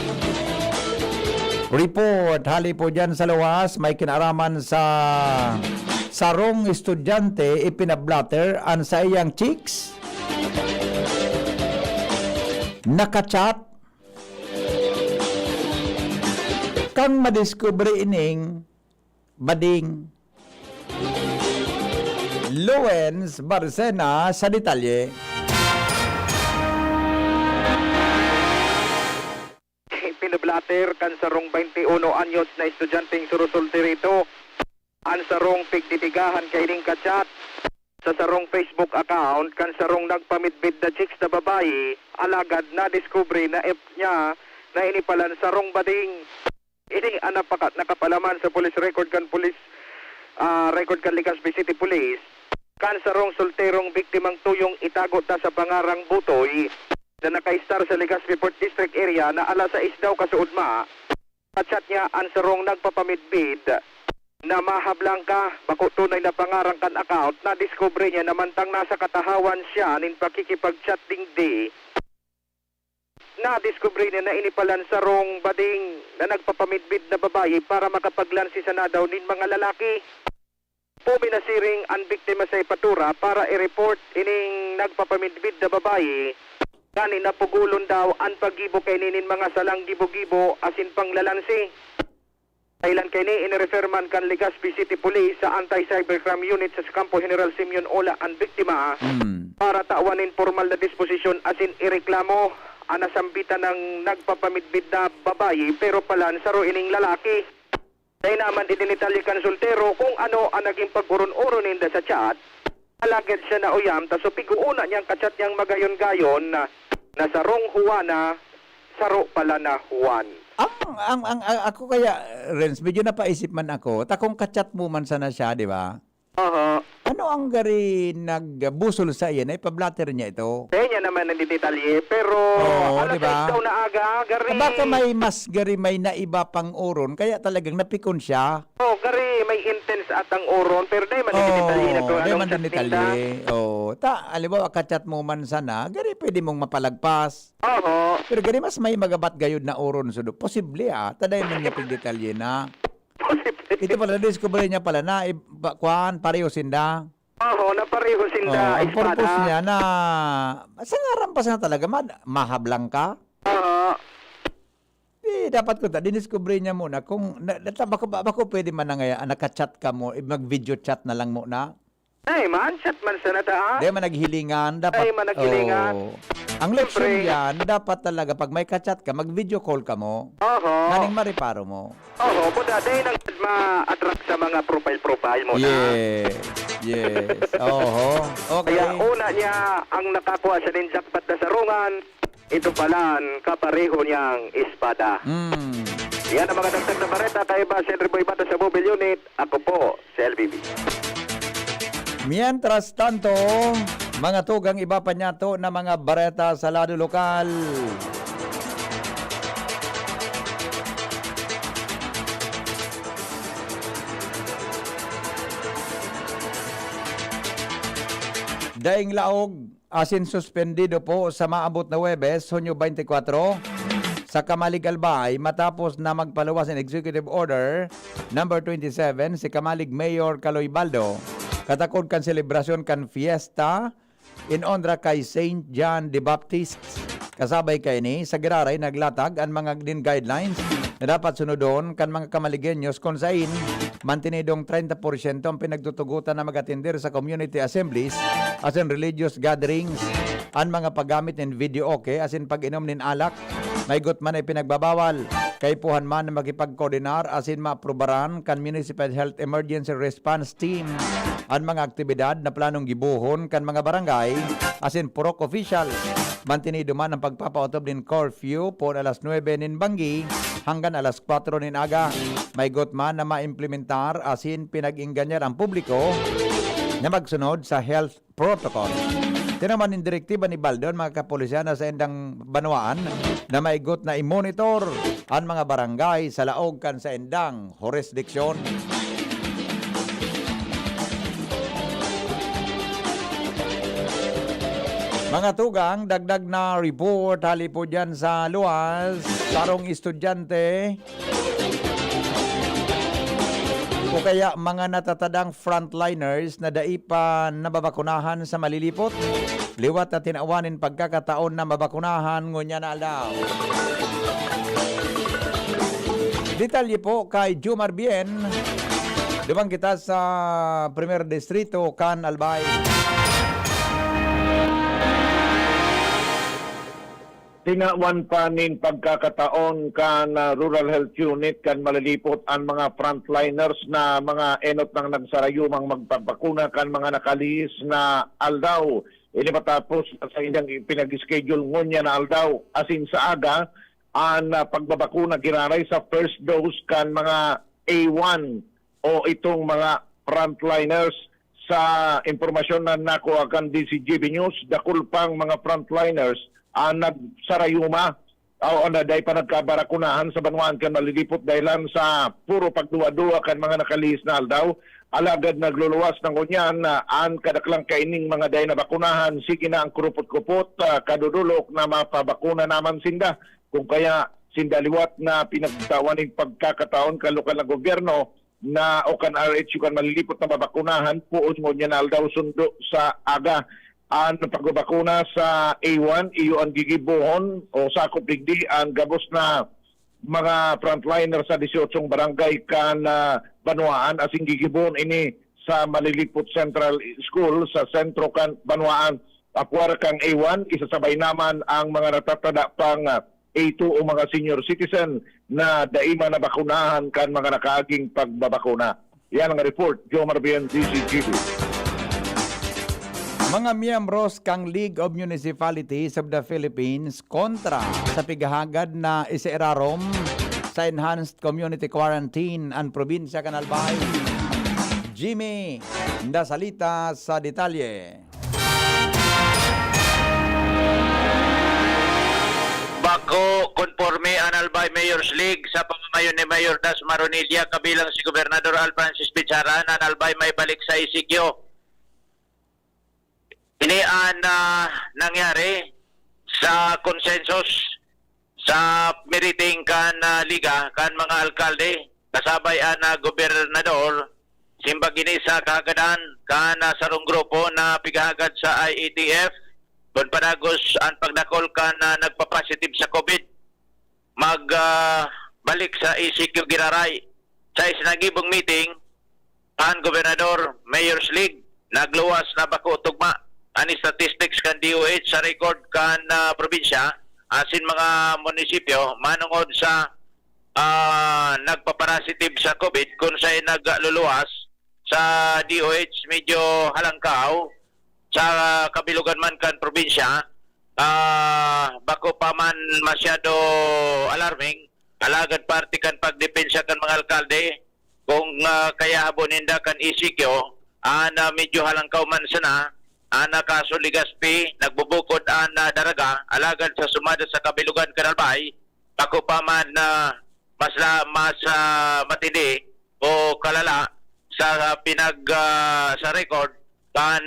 Report hali po dyan sa luwas, may kinaraman sa sarong estudyante ipinablatter ang sa iyang chicks. Nakachat kang madiscover ining bading Lawrence Barcena sa detalye. Pinablatter kan sarong 21 anyos na estudyanteng surusulti rito. Ang sarong pigtitigahan kay ning kachat sa sarong Facebook account kan sarong nagpamitbid na chicks na babae, alagad na discovery na app niya na inipalan sarong bading. Ini anapakat nakapalaman sa police record kan police record kan Legazpi City Police, kan sarong solterong biktimang tuyong itago ta sa Bangarang Butoy na nakaistar sa Legazpi Port District area na alas 6 daw kasuudma. Chat niya ang sarong nagpapamidbid na mahablang ka, bako tunay na pangarang kan account, na discover niya namantang nasa katahawan siya nin pakikipag-chat dingdi. Na discover niya na inipalan sarong bading na nagpapamidbid na babae para makapaglansi sa daw nin mga lalaki. Puminasiring ang biktima sa ipatura para i-report ining nagpapamidbid na babae. Kani napugulon daw ang paggibo kay ninin mga salang gibo-gibo asin panglalansi. Kailan kay ni inirefer man kan Legazpi City Police sa Anti-Cybercrime Unit sa Campo General Simeon Ola ang biktima para tawanin formal na disposisyon asin ireklamo ang nasambitan ng nagpapamidbid na babae pero palan saro ining lalaki. Dahil naman idinitalye kan soltero kung ano ang naging pag-uron-uron ninda sa chat. Alagad siya na uyam, taso piguuna niyang kachat niyang magayon-gayon na sarong Juana, saro pala na Juan. Ako kaya, Renz, medyo napaisip man ako, takong kachat mo man sana siya, di ba? Ano ang gari nagbusol sa iyan? Ay, pablatter niya ito. Kaya naman nandidetalye, pero alas diba? ikaw na aga, gari. Baka may naiba pang uron, kaya talagang napikon siya. Gari, may intense at ang uron, pero di man nandidetalye na ito. Di man nandidetalye. Halimbawa, kachat mo man sana, gari pwede mong mapalagpas. Pero gari mas may magabat gayod na uron. So, posible taday man niya pagdetalye na. Ito pala, discover niya pala na, pareho sinda. Napareho sinda, ang purpose niya na, sa ngarampas na talaga, mahablang ka. Dapat ko diniscover niya muna, kung, bako pwede man na ngayon, nakachat ka mo, mag-video chat na lang muna. Ay man, chat man sa nata. Di man naghilingan, dapat. Ay man naghilingan. Ang leksyon yan, dapat talaga, pag may kachat ka, mag-video call ka mo. Naning mariparo mo. Buda, dahil nang ma-attract sa mga profile mo na. Yes. Okay. Kaya una niya, ang nakakuha sa din jackpot na sarungan, ito palan, kapareho niyang espada. Yan ang mga dagdag na bareta, kay Basel Riboy Bata sa mobile unit. Ako po, si LBB. Mientras tanto, mga tugang iba pa niya to na mga bareta sa lado lokal. Daing laog, asin suspendido po sa maabot na Huwebes, Hunyo 24, sa Kamalig Albay, matapos na magpaluwas ng Executive Order number 27, si Kamalig Mayor Caloy Baldo, katakod kan selebrasyon kan fiesta in honor kay Saint John the Baptist. Kasabay kay ni sa Giraray naglatag ang mga din guidelines na dapat sunodon kan mga Kamaligenyos kung sain mantinidong 30% ang pinagtutugutan na mag-atender sa community assemblies as in religious gatherings, ang mga paggamit ng video as in pag-inom nin alak, may man ay pinagbabawal, kay puhan man na makipag-koordinar as in maaprubaran kan Municipal Health Emergency Response Team ang mga aktibidad na planong gibuhon kan mga barangay as in purok official. Mantinido man ang pagpapautob din curfew po alas 9 nin Banggi hanggang alas 4 nin aga. May man na maimplementar as in pinag-inganyar ang publiko na magsunod sa health protocol. Tinaman ng direktiba ni Baldo mga kapulisyan sa endang Banwaan na maigot na i-monitor ang mga barangay sa laog kan sa endang jurisdiksyon. Mga tugang, dagdag na report hali po dyan sa luwas, sarong estudyante o kaya mga natatadang frontliners na daipa nababakunahan sa malilipot. Liwat na tinawanin pagkakataon na mabakunahan ngunya na daw. Detalye po kay Jumar Bien. Dumang kita sa Primer Distrito, Can Albay. Tinawan pa nin pagkakataon kan Rural Health Unit kan malilipot ang mga frontliners na mga enot ng nagsarayumang magpapakuna kan mga nakalihis na aldaw. Ini matapos sa ilang pinag-schedule ngunya na aldaw asin sa aga ang pagbabakuna kiraray sa first dose kan mga A1 o itong mga frontliners. Sa impormasyon na nakuha kan DCGB News, dakul pang mga frontliners nagsarayuma o day pa nagkabarakunahan sa Banwaan kan malilipot dahilan sa puro pagduwa-duwa kan mga nakalihis na aldaw. Alagad nagluluwas ng kunyan na kadaklang kaining mga day na bakunahan, sige na ang kurupot-kupot, kadudulok na mapabakuna naman sinda. Kung kaya sinda liwat na pinagtawan ng pagkakataon ka lokal na gobyerno na o kan RH kan malilipot na mabakunahan, puon mo niya na aldaw sundo sa aga. Ang pagbabakuna sa A1, iyo ang gigibuhon o sakop digdi ang gabos na mga frontliner sa 18 barangay kan Banwaan asing gigibuhon ini sa Malilipot Central School sa sentro kan Banwaan. Apuar kang A1, isasabay naman ang mga natatada pang A2 o mga senior citizen na daima na bakunahan kan mga nakaaging pagbabakuna. Yan ang report, Joe Marbian, DCGB. Mga miyembros kang League of Municipalities of the Philippines kontra sa pigahagad na isiirarom sa Enhanced Community Quarantine ang probinsya kan Albay. Jimmy Ndasalita sa detalye. Bako konforme ang Albay Mayor's League sa pamamayon ni Mayor Das Maronilla kabilang si Gobernador Alfrancis Bicharan ang Albay may balik sa ECQ. Ini ang nangyari sa consensus sa meeting kan liga kan mga alkalde kasabay ang gobernador simbagini sa kagadan kan sarong grupo na pigahagad sa IETF bon panagos ang pagdakol kan nagpa-positive sa COVID balik sa ECQ Giraray sa isinagibong meeting ang gobernador Mayor's League nagluwas na bako tugma ani statistics kan DOH sa record kan probinsya asin mga munisipyo manungod sa nagpaparasitive sa COVID kung sa'y nagluluwas sa DOH medyo halangkaw sa kabilugan man kan probinsya bako pa man masyado alarming alagad party kan pagdepensa kan mga alkalde kung kaya haboninda kan ECQ medyo halangkaw man sana kaso Ligaspi nagbubukod daraga alagad sa sumada sa kabilugan kanalbay ako pa man mas matindi o kalala sa sa record kan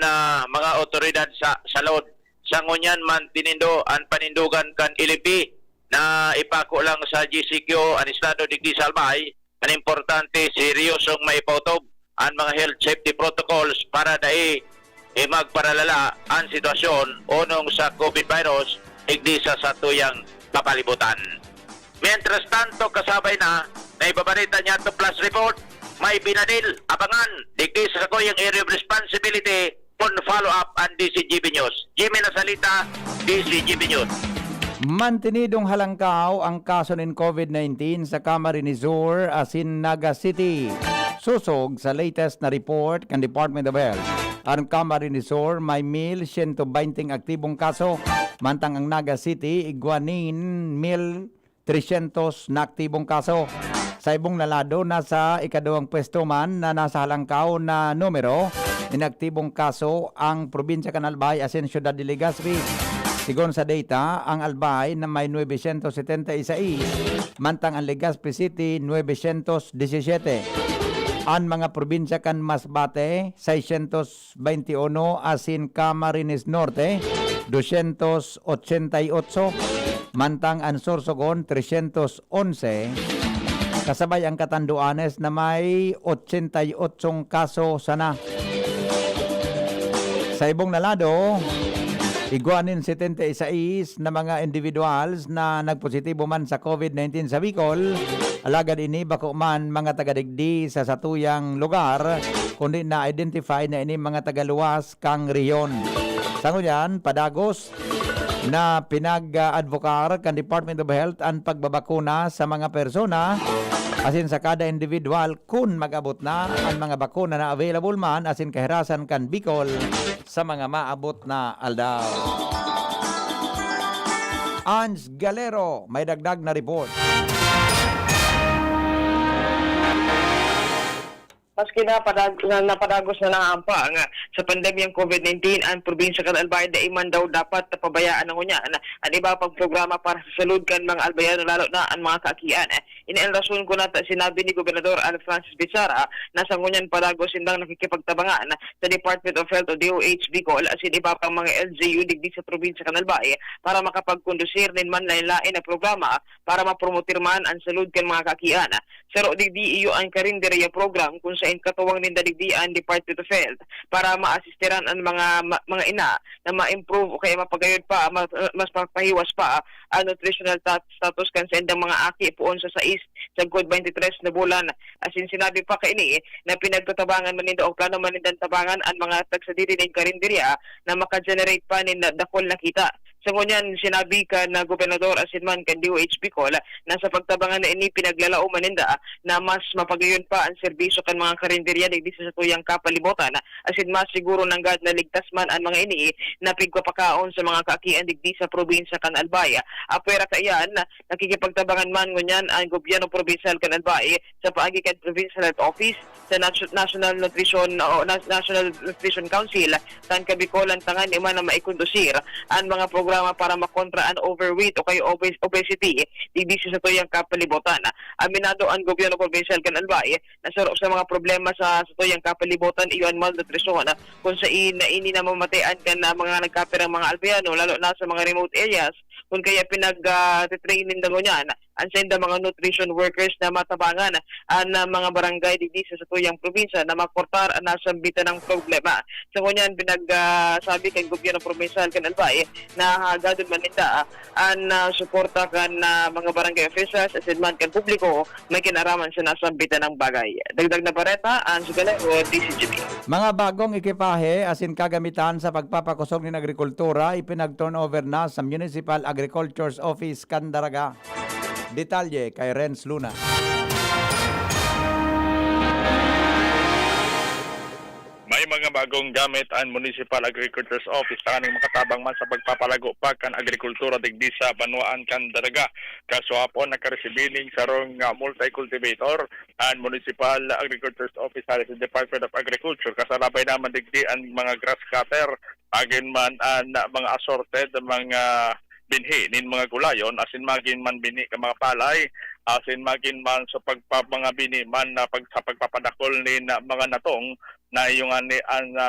mga otoridad sa salod sa ngunyan man tinindo ang panindugan kan ILP na ipako lang sa GCQ ang estado digdi sa Albay ang importante seryosong maipotob ang mga health safety protocols para dai magparalala ang sitwasyon unong sa COVID virus igdi sa satuyang kapalibutan. Mientras tanto kasabay na ibabarita niya to plus report may binadil abangan digdi sa sakuyang area of responsibility on follow up ang DCGB News. Jimmy Nasalita, DCGB News. Mantinidong halangkaw ang kaso ng COVID-19 sa Camarines Sur asin Naga City. Susog sa latest na report ng Department of Health. Ang Camarines Sur may 1,120 aktibong kaso, mantang ang Naga City igwanin 1,300 na aktibong kaso. Sa ibong nalado, nasa ikadawang pwesto man na nasa halangkaw na numero, inaktibong kaso ang probinsya kan Albay asin Ciudad de Legazpi. Sigon sa data, ang Albay na may 976, mantang ang Legazpi City 917. Ang mga probinsya kan Masbate 621 asin Camarines Norte 288, mantang ang Sorsogon 311. Kasabay ang Catanduanes na may 88 kaso sana. Sa ibong nalado, iguanin 76 na mga individuals na nagpositibo man sa COVID-19 sa Bicol. Alagad ini bako man mga tagadigdi sa satuyang lugar kundi na-identify na ini mga tagaluwas kang rehiyon. Sa ngunyan, padagos na pinag-advokar kan Department of Health ang pagbabakuna sa mga persona asin sa kada individual kun mag-abot na ang mga bakuna na available man asin kahirasan kan Bicol sa mga maabot na aldaw. Ans Galero may dagdag na report. Maski napadagos na naampang sa pandemyang COVID-19 ang probinsya kan Albay da iman daw dapat pabayaan ng unyan ang iba pang programa para sa salud kan mga albayano lalo na ang mga kaakian. Iniang rason ko na sinabi ni Gobernador Al Francis Bichara na sa ngunyan padagos sindang nakikipagtabangan sa Department of Health o DOH Bicol as in iba pang mga LGU digdi sa probinsya kan Albay para makapagkondusir nin man lain-lain na programa para mapromotir man ang salud kan mga kaakian. Saro digdi iyo ang karinderya program kung sa katuwang ninda digdi ang Department of Health para maasistiran ang mga ina na ma-improve o kaya mapagayod pa, mas mapahiwas pa ang nutritional status kan sa indang mga aki puon sa 6 sa good 23 na bulan. As in sinabi pa kaini na pinagtatabangan man ninda o plano man ninda tabangan ang mga tagsadiri ng karinderya na maka-generate pa ninda dakol na kita. Sa ngunyan, sinabi ka na Gobernador asinman kan DOH Bicol na sa pagtabangan na ini pinaglalao maninda na mas mapagayon pa ang serbisyo kan mga karinderya digdi sa tuyang kapalibutan asin mas siguro nanggad na ligtas man ang mga ini na pigpapakaon sa mga kaakian digdi sa probinsya kan Albay. Apwera kayan, nakikipagtabangan man ngunyan ang gobyerno provincial kan Albay sa paagi kan Provincial Health Office sa National Nutrition Council kan Kabicolan tangan iman na maikondusir ang mga programa para makontra ang overweight o kayo obesity digdi sa tuyang kapalibutan. Aminado ang gobyerno provincial kan Albay na sa mga problema sa tuyang kapalibutan iyon malnutrisyon kung sa ini na mamatayan kan mga nagkapirang mga albayano lalo na sa mga remote areas kung kaya pinag-training daw niyan ang senda mga nutrition workers na matabangan ang mga barangay digdi sa tuyang probinsya na makortar ang nasambitan ng problema. So ngunyan pinagsabi kay gobyerno provincial kan Albay na gadon man nita ang suporta kan mga barangay officials as man kan publiko may kinaraman sa nasambitan ng bagay. Dagdag na pareta ang Sugalero DCGP. Mga bagong ekipahe asin kagamitan sa pagpapakusog ng agrikultura ipinag-turnover na sa Municipal Agriculture's Office Candaraga. Detalye kay Renz Luna. May mga bagong gamit ang Municipal Agriculture's Office sa kaning makatabang man sa pagpapalago pa kan agrikultura digdi sa Banuan Candaraga. Kaswapon nakaresibiling sarong multi-cultivator ang Municipal Agriculture's Office sa Department of Agriculture. Kasalabay naman digdi ang mga grass cutter, agin man ang mga assorted mga binhi nin mga gulayon asin magin man bini ka mga palay asin magin man sa mga bini man na sa pagpapadakol nin mga natong na iyong ang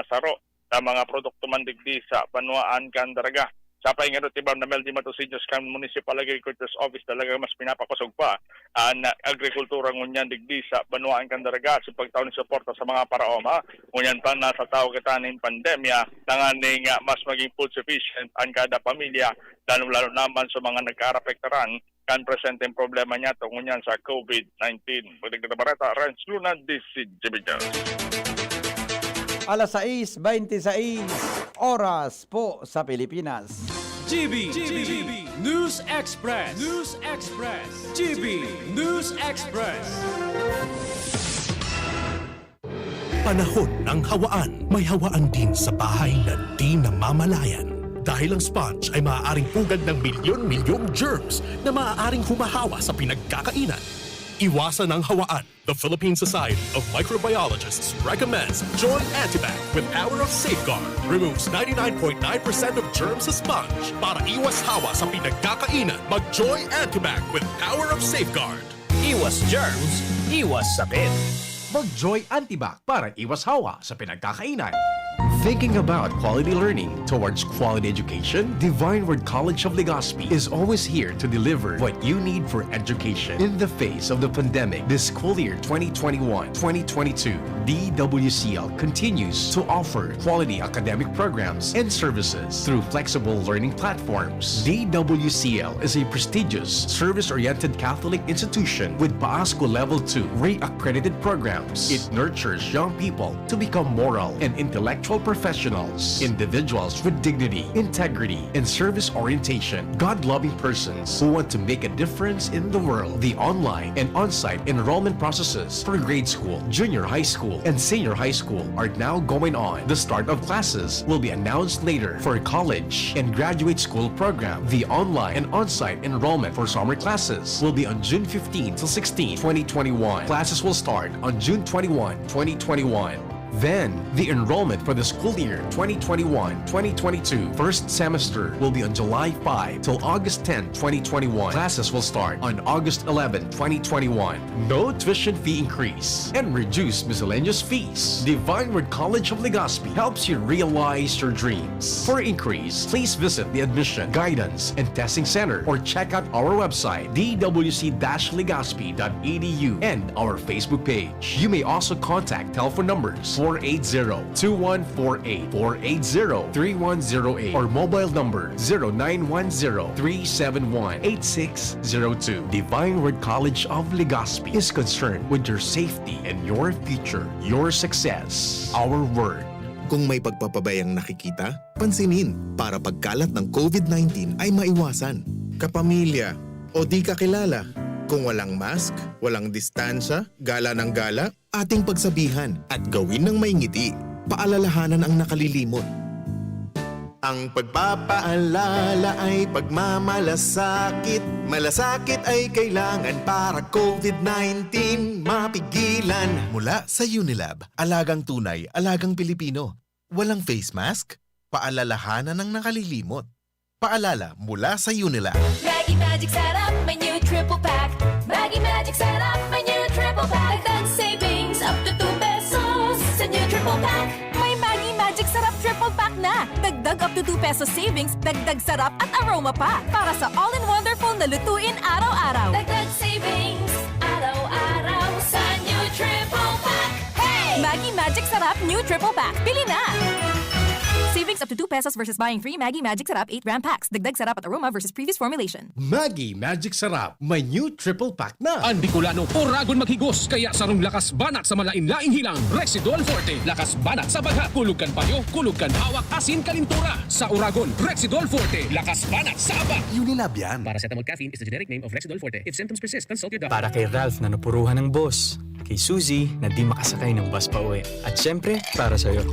saro na mga produkto man digdi sa Banuan Candaraga. Sa paingano tibam na Meldy Matosinos kan Municipal Agriculture's Office talaga mas pinapakusog pa ang agrikultura ngunyan digdi sa Banuan Candaraga sa pagtaw ni suporta sa mga paraoma ngunyan pa nasa tao kita ng pandemya tanganing mas maging food sufficient ang kada pamilya lalo naman sa mga nagka-apektaran kan presenteng problema niya tungunyan sa COVID-19. Pagdagdag na barata, Renz Luna, DCGB. Alas 6:26 oras po sa Pilipinas. GB News Express. GB News Express. Panahon ng hawaan. May hawaan din sa bahay na di namamalayan. Dahil ang sponge ay maaaring pugad ng milyon-milyong germs na maaaring humahawa sa pinagkakainan. Iwasan ang hawaan. The Philippine Society of Microbiologists recommends Joy Antibac with Power of Safeguard. Removes 99.9% of germs sa sponge. Para iwas hawa sa pinagkakainan, mag-Joy Antibac with Power of Safeguard. Iwas germs, iwas sakit. Mag-Joy Antibac para iwas hawa sa pinagkakainan. Thinking about quality learning towards quality education, Divine Word College of Legazpi is always here to deliver what you need for education. In the face of the pandemic, this school year 2021-2022, DWCL continues to offer quality academic programs and services through flexible learning platforms. DWCL is a prestigious, service-oriented Catholic institution with PASCO Level 2 Ray accredited programs. It nurtures young people to become moral and intellectual professionals professionals, individuals with dignity, integrity, and service orientation, God-loving persons who want to make a difference in the world. The online and on-site enrollment processes for grade school, junior high school, and senior high school are now going on. The start of classes will be announced later. For college and graduate school program, the online and on-site enrollment for summer classes will be on June 15 till 16, 2021. Classes will start on June 21, 2021. Then, the enrollment for the school year 2021-2022 first semester will be on July 5 till August 10, 2021. Classes will start on August 11, 2021. No tuition fee increase and reduced miscellaneous fees. Divine Word College of Legazpi helps you realize your dreams. For increase, please visit the Admission, Guidance, and Testing Center or check out our website dwc-legazpi.edu and our Facebook page. You may also contact telephone numbers 480-2148, 480-3108, or mobile number 0910-371-8602. Divine Word College of Legazpi is concerned with your safety and your future, your success, our word. Kung may pagpapabayang nakikita, pansinin para pagkalat ng COVID-19 ay maiwasan. Kapamilya o di kakilala, kung walang mask, walang distansya, gala ng gala, ating pagsabihan at gawin ng may ngiti. Paalalahanan ang nakalilimot. Ang pagpapaalala ay pagmamalasakit. Malasakit ay kailangan para COVID-19 mapigilan. Mula sa Unilab, alagang tunay, alagang Pilipino. Walang face mask? Paalalahanan ng nakalilimot. Paalala mula sa Unilab. Maggie Magic Sarap, my new triple pack. Maggie Magic Sarap, my new triple pack. Dagdag savings up to 2 pesos sa new triple pack. May Maggie Magic Sarap triple pack na. Dagdag up to 2 pesos savings, dagdag sarap at aroma pa. Para sa all-in-wonderful na lutuin araw-araw. Dagdag savings araw-araw sa new triple pack. Hey! Maggie Magic Sarap new triple pack. Bili na! Savings up to 2 pesos versus buying free Maggie Magic Sarap 8-gram packs. Dagdag sarap at aroma versus previous formulation. Maggie Magic Sarap, may new triple pack na. Ang Bicolano, oragon maghigos, kaya sarong lakas banat sa malain-laing hilang. Rexidol Forte, lakas banat sa baga. Kulugkan payo, kulugkan hawak, asin kalintura. Sa oragon, Rexidol Forte, lakas banat sa aba. Unilab yan. Paracetamol caffeine is the generic name of Rexidol Forte. If symptoms persist, consult your doctor. Para kay Ralph na napuruhan ng boss. Kay Suzy na di makasakay ng bus pa uwi. At syempre, para sa'yo.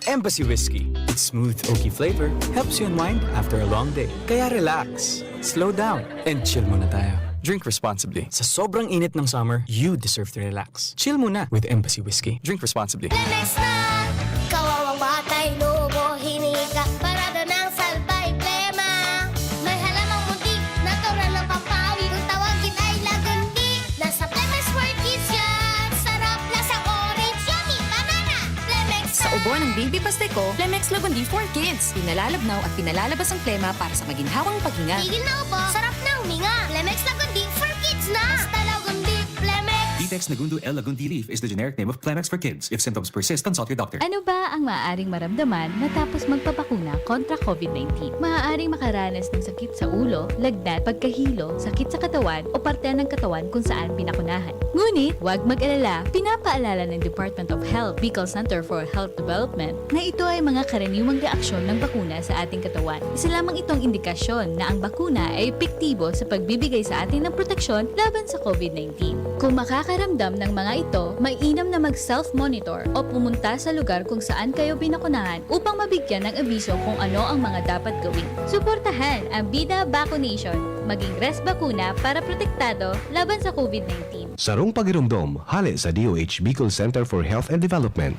Embassy Whiskey. Its smooth, oaky flavor helps you unwind after a long day. Kaya relax, slow down, and chill muna tayo. Drink responsibly. Sa sobrang init ng summer, you deserve to relax. Chill muna with Embassy Whiskey. Drink responsibly. Lemex na! Kawawang batay, lubo, hinika. Parada ng salbay, plema. May halamang muntik, natural ng pampawi. Kung tawagin ay lagandi. Nasa Lemex World Kids yan. Sarap, lasang orange, yummy, banana. Lemex na! Sa ubo ng baby pasteko, Lemex Lagundi for Kids. Pinalalabnaw at pinalalabas ang plema para sa maginhawang paghinga. Tigil na ubo, sarap na huminga. Lemex Lagundi for Kids na! Basta Lagundi, Lemex! Vitex Nagundu L. Lagundi Leaf is the generic name of Plemex for kids. If symptoms persist, consult your doctor. Ano ba ang maaaring maramdaman matapos magpapakuna kontra COVID-19? Maaaring makaranas ng sakit sa ulo, lagnat, pagkahilo, sakit sa katawan o parte ng katawan kung saan pinakunahan. Ngunit, huwag mag-alala. Pinapaalala ng Department of Health, Bicol Center for Health Development na ito ay mga karaniwang reaksyon ng bakuna sa ating katawan. Isa lamang itong indikasyon na ang bakuna ay epektibo sa pagbibigay sa atin ng proteksyon laban sa COVID-19. Kung makakaramdam ng mga ito, mainam na mag-self-monitor o pumunta sa lugar kung saan kayo binakunahan upang mabigyan ng abiso kung ano ang mga dapat gawin. Suportahan ang Bida Vaccination. Maging rest bakuna para protektado laban sa COVID-19. Sarong pagirumdom, hali sa DOH Bicol Center for Health and Development.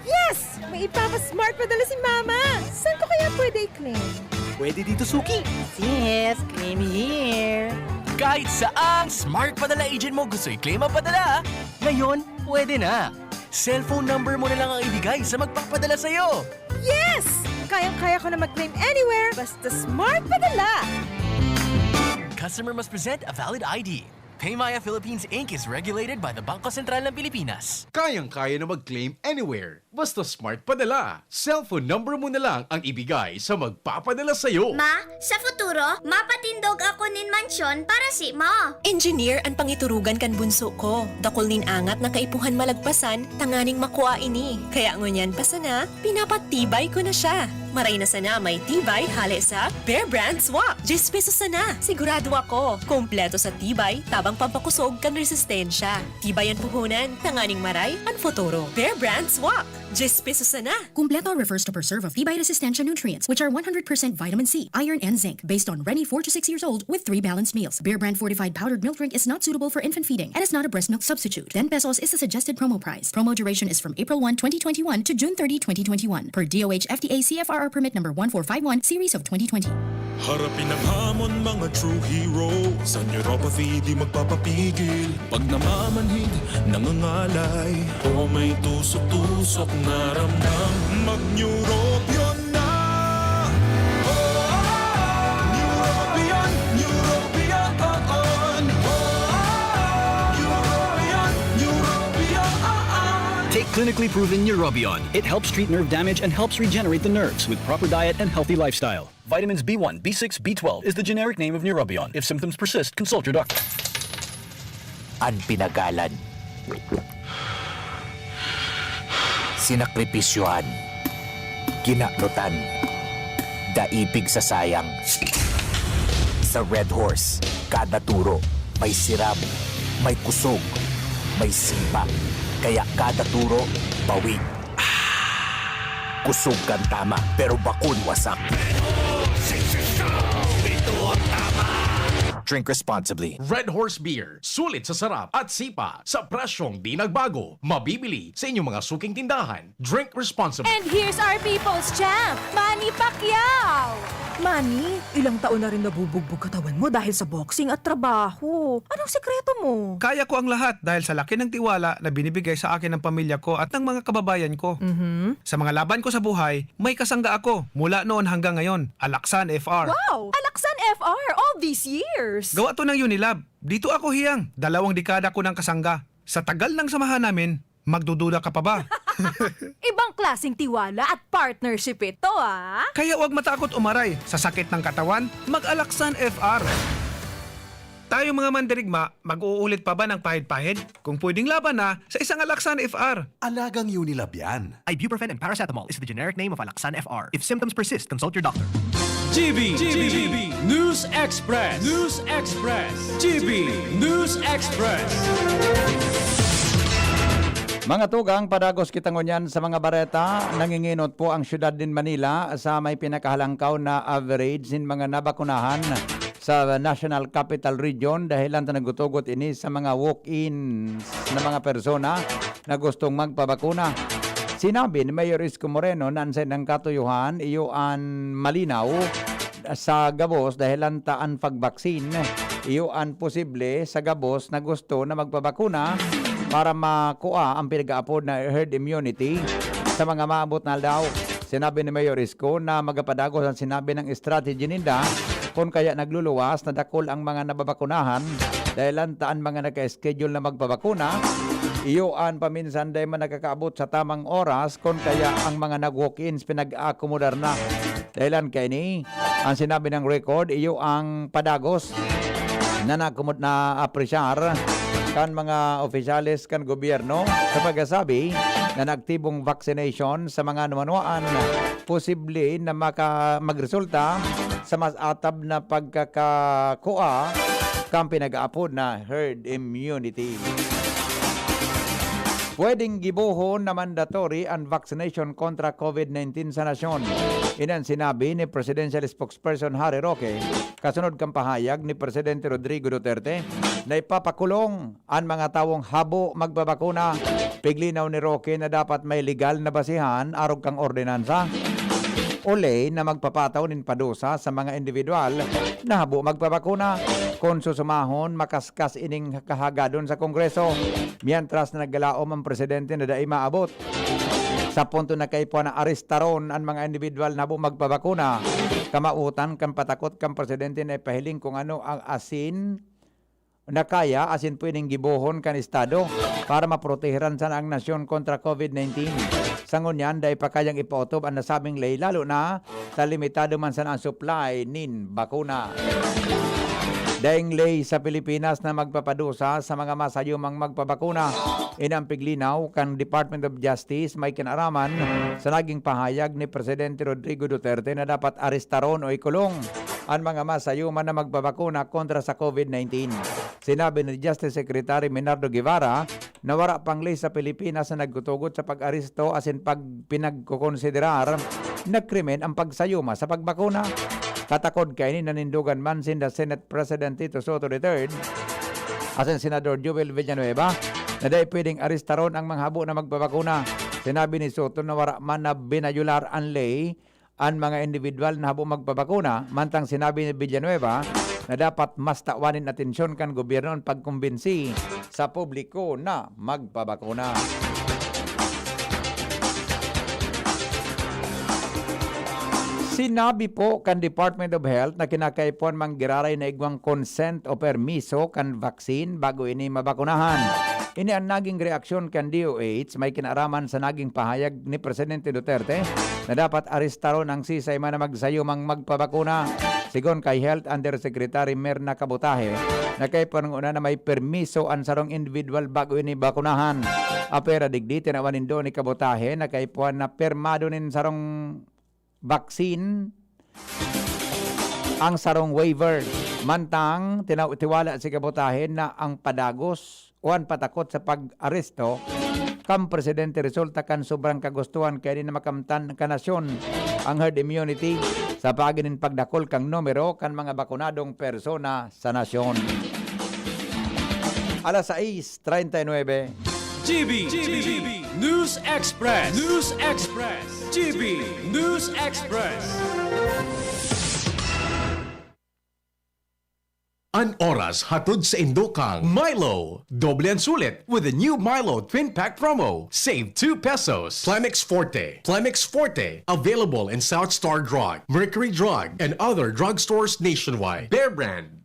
Yes! May ipapa-smart padala si Mama! Saan ko kaya pwede i-claim? Pwede dito, Suki. Yes, claim here. Kahit saang smart padala agent mo gusto i-claim ang padala, ngayon, pwede na. Cellphone number mo na lang ang ibigay sa magpapadala sa'yo. Yes! Kayang-kaya ko na mag-claim anywhere, basta smart padala. Customer must present a valid ID. Paymaya Philippines Inc. is regulated by the Bangko Sentral ng Pilipinas. Kayang-kaya na mag-claim anywhere. Basta smart padala. Cellphone number mo na lang ang ibigay sa magpapadala sa'yo. Ma, sa futuro, mapatindog ako nin mansyon para si mo. Engineer ang pangiturugan kan bunso ko. Dakol nin angat na kaipuhan malagpasan, tanganing makuha ini. Kaya ngunyan pa sana, pinapatibay ko na siya. Maray na sana may tibay hali sa Bear Brand Swak. 10 pesos sana. Sigurado ako. Kompleto sa tibay, tabang pampakusog kan resistensya. Tibay ang puhunan, tanganing maray, ang futuro. Bear Brand Swak. 10 pesos sana. Kumpleto refers to preserve of tibay resistensya nutrients, which are 100% vitamin C, iron, and zinc, based on Rennie 4 to 6 years old with 3 balanced meals. Bear Brand fortified powdered milk drink is not suitable for infant feeding and is not a breast milk substitute. 10 pesos is the suggested promo price. Promo duration is from April 1, 2021 to June 30, 2021 per DOH FDA CFRR permit number 1451 series of 2020. Harapin ang hamon mga true heroes. Sa neuropathy di magpapapigil. Pag namamanhid, nangangalay, o may tusok-tusok na ramdam, mag-Neurobion na. Neurobion, Neurobion, on. Take clinically proven Neurobion. It helps treat nerve damage and helps regenerate the nerves with proper diet and healthy lifestyle. Vitamins B1, B6, B12 is the generic name of Neurobion. If symptoms persist, consult your doctor. Ang pinagalan. Sinakripisyohan. Ginaklutan. Daipig sa sayang. Sa Red Horse, kada turo, may siram, may kusog, may sipa. Kaya kada turo, bawi. Kusog kan tama, pero bakun wasak. Drink responsibly. Red Horse Beer. Sulit sa sarap at sipa sa presyong di nagbago. Mabibili sa inyong mga suking tindahan. Drink responsibly. And here's our people's champ, Manny Pacquiao! Manny, ilang taon na rin nabubugbog katawan mo dahil sa boxing at trabaho. Anong sekreto mo? Kaya ko ang lahat dahil sa laki ng tiwala na binibigay sa akin ng pamilya ko at ng mga kababayan ko. Sa mga laban ko sa buhay, may kasangga ako mula noon hanggang ngayon. Alaksan FR. Wow! Alaksan FR all these years! Gawa to ng Unilab. Dito ako hiyang. 2 dekada ko ng kasangga. Sa tagal ng samahan namin, magdududa ka pa ba? Ibang klaseng tiwala at partnership ito, ah! Kaya huwag matakot umaray. Sa sakit ng katawan, mag-Alaksan FR. Tayo mga mandirigma, mag-uulit pa ba ng pahid-pahid? Kung pwedeng laban na, sa isang Alaksan FR. Alagang Unilab yan. Ibuprofen and paracetamol is the generic name of Alaksan FR. If symptoms persist, consult your doctor. GB News Express. News Express. GB News Express. Mga tugang, padagos kita ngunyan sa mga bareta, nanginginot po ang syudad din Manila sa may pinakahalangkaw na average in mga nabakunahan sa National Capital Region dahil lang nagutugot ini sa mga walk-ins na mga persona na gustong magpabakuna. Sinabi ni Mayor Isko Moreno na ansay ng katuyuhan iyoan malinaw sa gabos dahil lang taan pagbaksin iyoan posible sa gabos na gusto na magpabakuna para makuha ang pinag-aapod na herd immunity sa mga maabot na daw. Sinabi ni Mayor Isko na magapadagos ang sinabi ng strategy ninda kung kaya nagluluwas na dakol ang mga nababakunahan dahil lantaan mga naka-schedule na magpabakuna. Iyoan paminsan dahil man nakakaabot sa tamang oras kung kaya ang mga nag-walk-ins pinag-akomodar na. Dahilan kay ni, ang sinabi ng record, iyo ang padagos na nakumot na apresyar kan mga opisyales kan gobyerno sa pagkasabi na naaktibong vaccination sa mga namanwaan posible na magresulta sa mas atab na pagkakakuha kang pinag-aapod na herd immunity. Pwedeng gibuhon na mandatory ang vaccination kontra COVID-19 sa nasyon. Inan sinabi ni Presidential Spokesperson Harry Roque kasunod kang pahayag ni Presidente Rodrigo Duterte na ipapakulong ang mga tawong habo magbabakuna. Piglinaw ni Roque na dapat may legal na basihan arog kang ordinansa. Uli na magpapataw nin padusa sa mga individual na habo magpabakuna kung susumahon makaskas ining kahagadon sa Kongreso mientras na naggalaom ang presidente na daay maabot. Sa punto na kay po na arestaron ang mga individual na habo magpabakuna, kamautan kan patakot kan presidente na ipahiling kung ano ang asin na kaya asin pwedeng gibuhon kan estado para maproteheran sa ang nasyon kontra COVID-19. Sangon yan, dahil pa kayang ipautob ang nasabing lay, lalo na sa limitado man sa ang supply nin bakuna. Daing lay sa Pilipinas na magpapadusa sa mga masayumang magpabakuna. Inampiglinaw kan Department of Justice may kinaraman sa naging pahayag ni Presidente Rodrigo Duterte na dapat arestaron o ikulong ang mga masayuman na magpabakuna kontra sa COVID-19. Sinabi ni Justice Secretary Menardo Guevara na wala pang lay sa Pilipinas na naggutugot sa pag-aresto asin pag pinagkukonsiderar na krimen ang pagsayuma sa pagbakuna. Katakod kay ni nanindugan man sin the Senate President Tito Soto III asin Senador Joel Villanueva na dahil pwedeng arestaron ang mga habo na magpabakuna. Sinabi ni Soto na wala man na binayular ang lay ang mga individual na habo magpabakuna, mantang sinabi ni Villanueva na dapat mas tawanin atensyon kan gobyerno ang pagkumbinsi sa publiko na magpabakuna. Sinabi po kan Department of Health na kinakaipuan manggiraray na igwang consent o permiso kan vaccine bago ini mabakunahan. Ini ang naging reaksyon kan DOH may kinaraman sa naging pahayag ni Presidente Duterte na dapat arestaron ang sisay man na magsayumang magpabakuna. Sigon kay Health Undersecretary Merna Cabutahe na kay panunguna na may permiso ang sarong individual bago ini bakunahan. Apera digdi tinawanin do ni Cabutahe na kay puan na permado nin sarong vaccine ang sarong waiver. Mantang tiwala si Cabutahe na ang padagos o ang patakot sa pag-aresto kam presidente resulta kan sobrang kagustuhan kaya din na makamtan ka nasyon ang herd immunity sa paginin pagdakol kang numero kan mga bakunadong persona sa nasyon. Alas 6:39. GB News Express. GB News Express. An oras hatod sa Indokang Milo. Doble ang sulit with the new Milo Twin Pack promo. Save 2 pesos. Plemex Forte. Available in South Star Drug, Mercury Drug, and other drugstores nationwide. Bear Brand,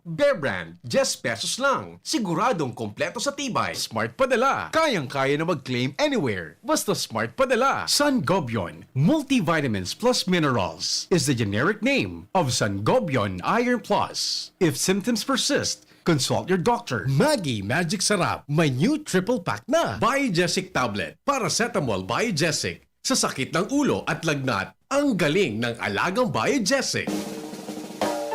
10 pesos lang. Siguradong kompleto sa tibay. Smart padala. Kayang-kaya na mag-claim anywhere. Basta smart padala. Sangobion Multivitamins Plus Minerals is the generic name of Sangobion Iron Plus. If symptoms persist, consult your doctor. Maggie Magic Sarap. May new triple pack na. Biogesic Tablet. Paracetamol Biogesic. Sa sakit ng ulo at lagnat, ang galing ng alagang Biogesic.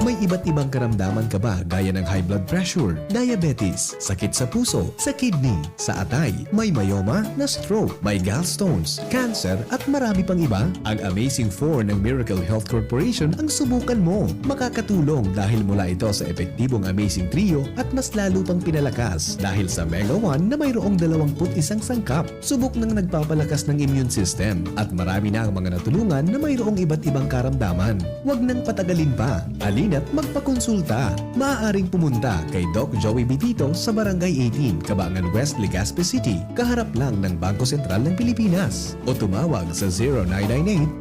May iba't ibang karamdaman ka ba gaya ng high blood pressure, diabetes, sakit sa puso, sa kidney, sa atay, may myoma na stroke, may gallstones, cancer at marami pang iba? Ang Amazing 4 ng Miracle Health Corporation ang subukan mo. Makakatulong dahil mula ito sa epektibong Amazing Trio at mas lalo pang pinalakas dahil sa Mega 1 na mayroong 21 sangkap. Subok ng nagpapalakas ng immune system at marami na ang mga natulungan na mayroong iba't ibang karamdaman. Huwag nang patagalin pa. Alin at magpakonsulta. Maaaring pumunta kay Doc Joey Bitito sa Barangay 18, Cabangan West, Legazpi City, kaharap lang ng Bangko Sentral ng Pilipinas. O tumawag sa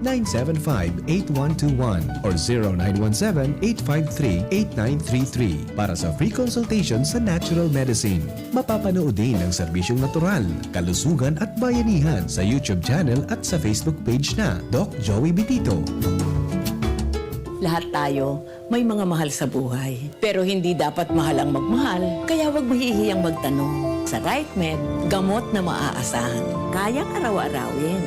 0998-975-8121 or 0917-853-8933 para sa free consultation sa natural medicine. Mapapanood din ang serbisyong natural, kalusugan at bayanihan sa YouTube channel at sa Facebook page na Doc Joey Bitito. Lahat tayo may mga mahal sa buhay. Pero hindi dapat mahal ang magmahal, kaya huwag mahihiyang magtanong. Sa RightMed, gamot na maaasahan. Kayang araw-arawin.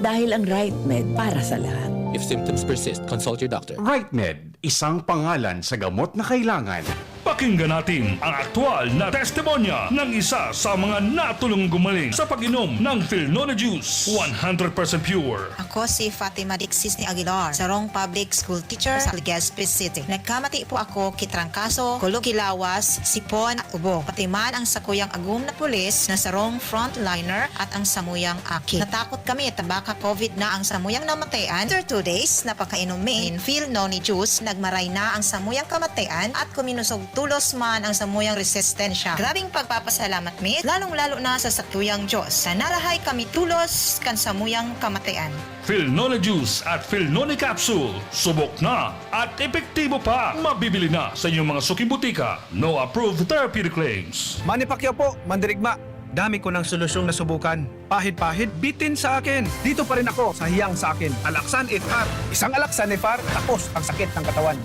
Dahil ang RightMed para sa lahat. If symptoms persist, consult your doctor. RightMed, isang pangalan sa gamot na kailangan. Pakinggan natin ang aktual na testimonya ng isa sa mga natulong gumaling sa pag-inom ng Philnona Juice. 100% pure. Ako si Fatima Dixis ni Aguilar, sarong public school teacher sa Legazpi City. Nagkamati po ako kitrangkaso, kulugilawas, sipon, ubo. Pati man ang sakuyang agum na pulis na sarong frontliner at ang samuyang aki. Natakot kami at baka COVID na ang samuyang namatayan. After 2 days, napakainom min Philnona Juice, nagmaray na ang samuyang kamatayan at kuminusog tulos man ang samuyang resistensya. Grabing pagpapasalamat mi, lalong-lalo na sa satuyang Diyos. Sa narahay kami tulos kan samuyang kamatayan. Philnoni Juice at Philnoni Capsule. Subok na at epektibo pa. Mabibili na sa inyong mga suking butika. No approved therapeutic claims. Manny Pacquiao po, Mandirigma. Dami ko ng solusyong nasubukan. Pahid-pahid, bitin sa akin. Dito pa rin ako sa hiyang sa akin. Alaksan FR. Isang Alaksan FR, tapos ang sakit ng katawan.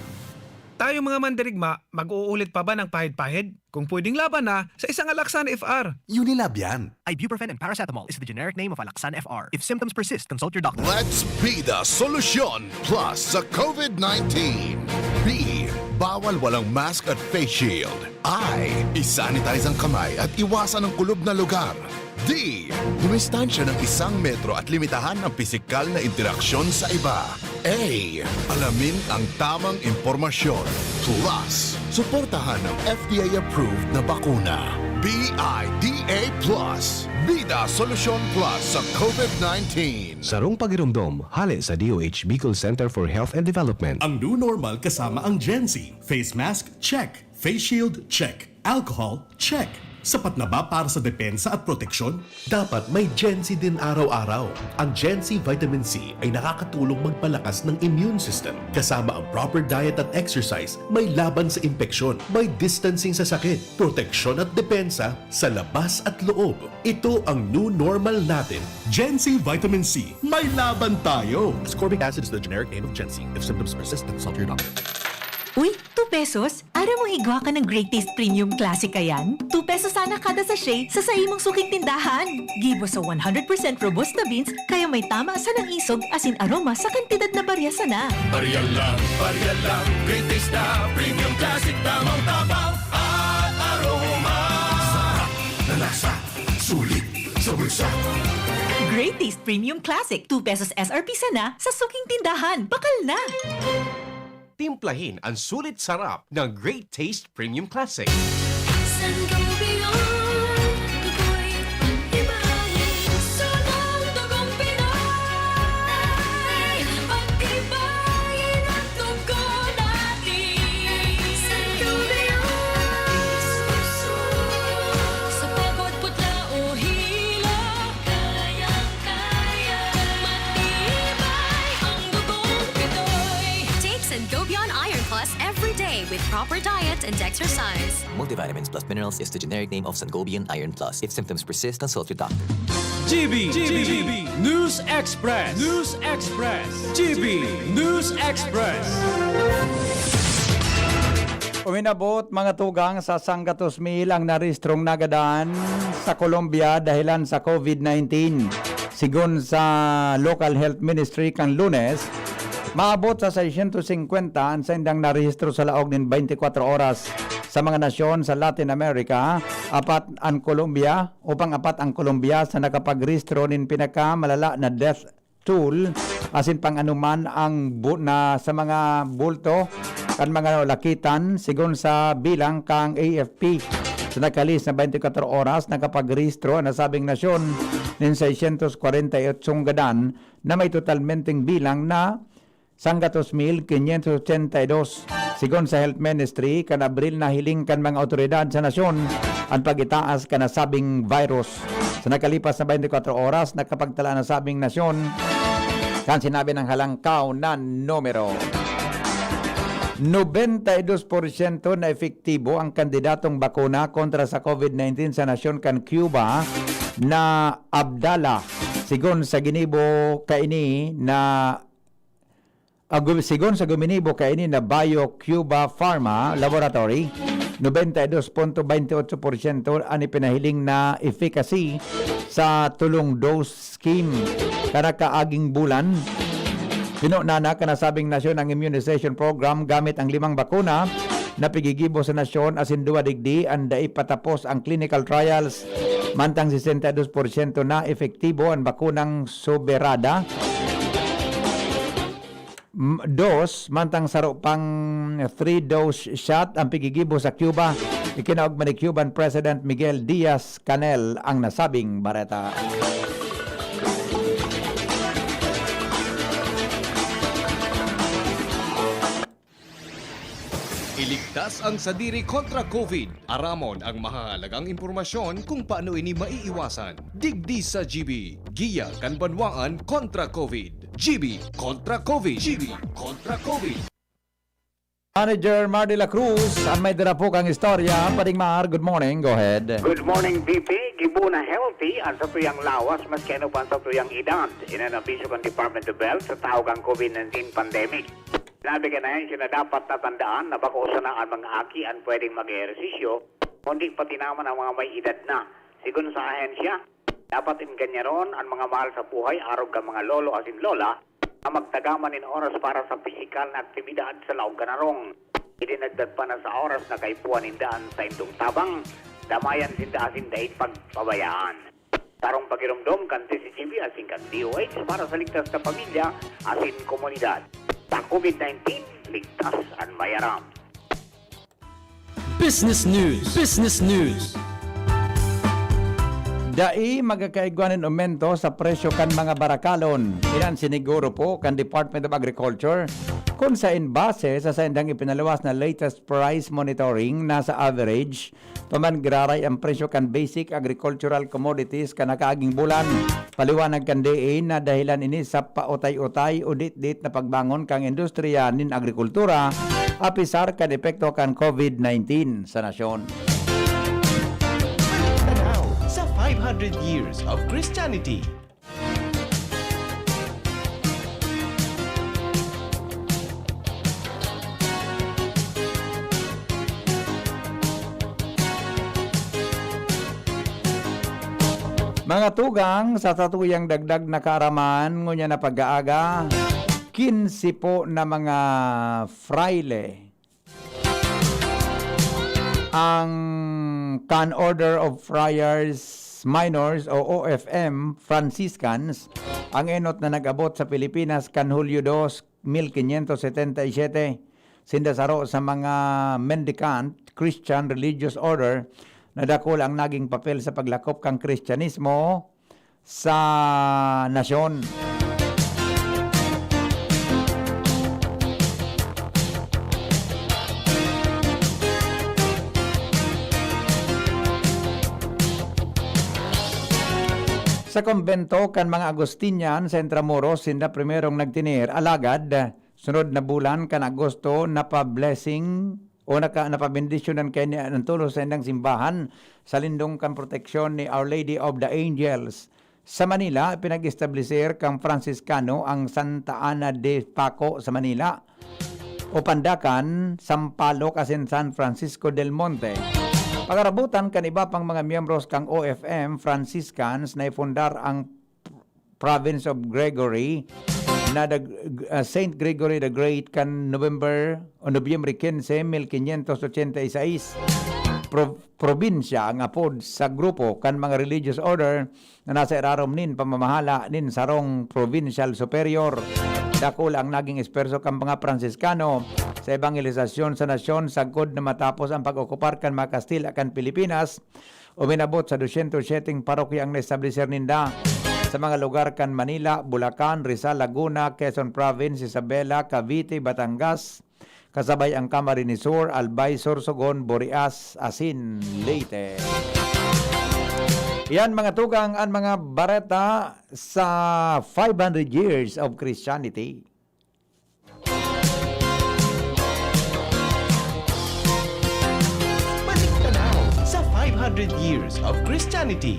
Tayo mga Mandirigma, mag-uulit pa ba ng pahid-pahid? Kung pwedeng laban na sa isang Alaksan FR. Unilab yan. Ibuprofen and paracetamol is the generic name of Alaksan FR. If symptoms persist, consult your doctor. Let's be the solution plus sa COVID-19. B. Bawal walang mask at face shield. I. Isanitize ang kamay at iwasan ang kulob na lugar. D. Dumistansya ng 1 metro at limitahan ang pisikal na interaksyon sa iba. A. Alamin ang tamang impormasyon. Plus, suportahan ang FDA-approved na bakuna. BIDA Plus. Bida Solusyon Plus sa COVID-19. Sarong pagirumdom, hali sa DOH Bicol Center for Health and Development. Ang new normal kasama ang Gen-Z. Face mask, check. Face shield, check. Alcohol, check. Sapat na ba para sa depensa at proteksyon? Dapat may Gen-Z din araw-araw. Ang Gen-Z Vitamin C ay nakakatulong magpalakas ng immune system. Kasama ang proper diet at exercise, may laban sa impeksyon, may distancing sa sakit, proteksyon at depensa sa labas at loob. Ito ang new normal natin. Gen-Z Vitamin C. May laban tayo! Ascorbic acid is the generic name of Gen-Z. If symptoms persist, consult your doctor. Uy, 2 pesos? Ara mo higwa ka ng Great Taste Premium Classic ayan? 2 pesos sana kada sachet sa imong suking tindahan. Gibo sa 100% Robusta beans, kaya may tama sa ng isog asin aroma sa kantidad na baryasa na. Barya lang, Great Taste na Premium Classic. Tamang tabang at aroma. Sarap na lasa, sulit sa bulsa. Great Taste Premium Classic, 2 pesos SRP sana sa suking tindahan. Bakal na! Timplahin ang sulit sarap ng Great Taste Premium Classic. With proper diet and exercise. Multivitamins plus minerals is the generic name of Sangobion Iron Plus. If symptoms persist, consult your doctor. GB News Express. GB News Express. Uminabot mga tugang sa 100,000 ang naristrong nagadaan sa Colombia dahilan sa COVID-19. Sigon sa Local Health Ministry kan Lunes, maabot sa 650 ang sendang narehistro sa laog ng 24 oras sa mga nasyon sa Latin America. Apat ang Colombia sa nakapagrehistro nin pinakamalala na death toll asin pang anuman ang sa mga bulto kan mga lakitan sigon sa bilang kang AFP. Sa nakalis na 24 oras nakapagrehistro ang nasabing nasyon nin 648 gadan na may totalmenteng bilang na 100,582. Sigon sa Health Ministry, kan Abril na hiling kan mga otoridad sa nasyon ang pagitaas kan nasabing virus. Sa nakalipas na 24 oras, nakapagtala na sabing nasyon kan sinabi ng halangkaw na numero. 92% na efektibo ang kandidatong bakuna kontra sa COVID-19 sa nasyon kan Cuba na Abdala. Sigon sa ginibo kaini na sigon sa guminibo kaini na Bio Cuba Pharma Laboratory, 92.28% ang ipinahiling na efficacy sa tulong dose scheme kada kaaging bulan. Pinunana ka nasabing nasyon ang immunization program gamit ang 5 bakuna na pigigibo sa nasyon asin 2 digdi ang patapos ang clinical trials. Mantang 62% na efektibo ang bakunang Soberada. Mantang saro pang 3-dose shot ang pigigibo sa Cuba. Ikinaugman ni Cuban President Miguel Diaz-Canel ang nasabing bareta. Iligtas Ligtas ang sadiri kontra COVID. Aramon ang mahalagang impormasyon kung paano ini maiiwasan. Digdi sa GB. Giya kan banwaan kontra COVID. GB kontra COVID. GB kontra COVID. Manager Mar de la Cruz, ang may dala po kang istorya. Paring Mar, good morning. Go ahead. Good morning, VP. Gibo na healthy ang sa tuyang lawas mas kano pa sa tuyang edad. Inanabisyo ng Department of Health sa tawag ang COVID-19 pandemic. Sinabi ka na yan, siya na dapat natandaan na bako na ang mga aki ang pwedeng mag-ehersisyo, kundi pati naman ang mga may edad na. Sigun sa ahensya, dapat inganya ron ang mga mahal sa buhay, arog ka mga lolo asin lola, na magtagaman in oras para sa pisikal na aktibidad sa laog ganarong. Idinagdag pa na sa oras na kaipuan indaan sa indong tabang, damayan sinda asin dahil pagpabayaan. Tarong pagirumdom kan TCGB asin kan DOH para sa ligtas na pamilya asin komunidad. Sa COVID-19, ligtas ang mayaram. Business News. Business News. Dai magkakaigwanin aumento sa presyo kan mga barakalon. Ilan siniguro po kan Department of Agriculture kung sa base sa sendang ipinalawas na latest price monitoring nasa average pamangraray ang presyo kan basic agricultural commodities kan nakaaging bulan. Paliwanag kan DA na dahilan ini sa pautay-utay o dit-dit na pagbangon kang industriya nin agrikultura apisar kan epekto kan COVID-19 sa nasyon. Sa 500 years of Christianity. Mga tugang sa tatuyang dagdag na kaaraman ngunya na pag-aaga, 15 po na mga fraile ang Can Order of Friars Minors o OFM Franciscans ang enot na nag-abot sa Pilipinas kan Hulyo 2, 1577 sindasaro sa mga mendicant Christian Religious Order na dakol ang naging papel sa paglakop kang Kristyanismo sa nasyon. Sa kumbento kan mga Agustinian sa Intramuros sinda primerong nagtinir alagad sunod na bulan kan Agosto napa-blessing o napabendisyonan kay niya ng tulos sa indang simbahan sa lindong kan proteksyon ni Our Lady of the Angels. Sa Manila, pinag-establisir kang Franciscano ang Santa Ana de Paco sa Manila o Pandakan, Sampaloc asin San Francisco del Monte. Pagarabutan kan iba pang mga miyembros kang OFM Franciscans na ifundar ang Province of Gregory na Saint Gregory the Great kan Nobyembre 15, 1586. Probinsya ang apod sa grupo kan mga religious order na nasa irarom nin pamamahala nin sarong provincial superior. Dakol ang naging esperso kan mga Franciscano sa evangelisasyon sa nasyon sagkod na matapos ang pag-okupar kan mga Kastila kan Pilipinas. Uminabot sa 207 parokya ang na-establisher ninda sa mga lugar kan Manila, Bulacan, Rizal, Laguna, Quezon Province, Isabela, Cavite, Batangas, kasabay ang Camarines Sur, Albay, Sorsogon, Borias, Asin, Leyte. Yan mga tugang ang mga bareta sa 500 years of Christianity. Balik tanaw sa 500 years of Christianity.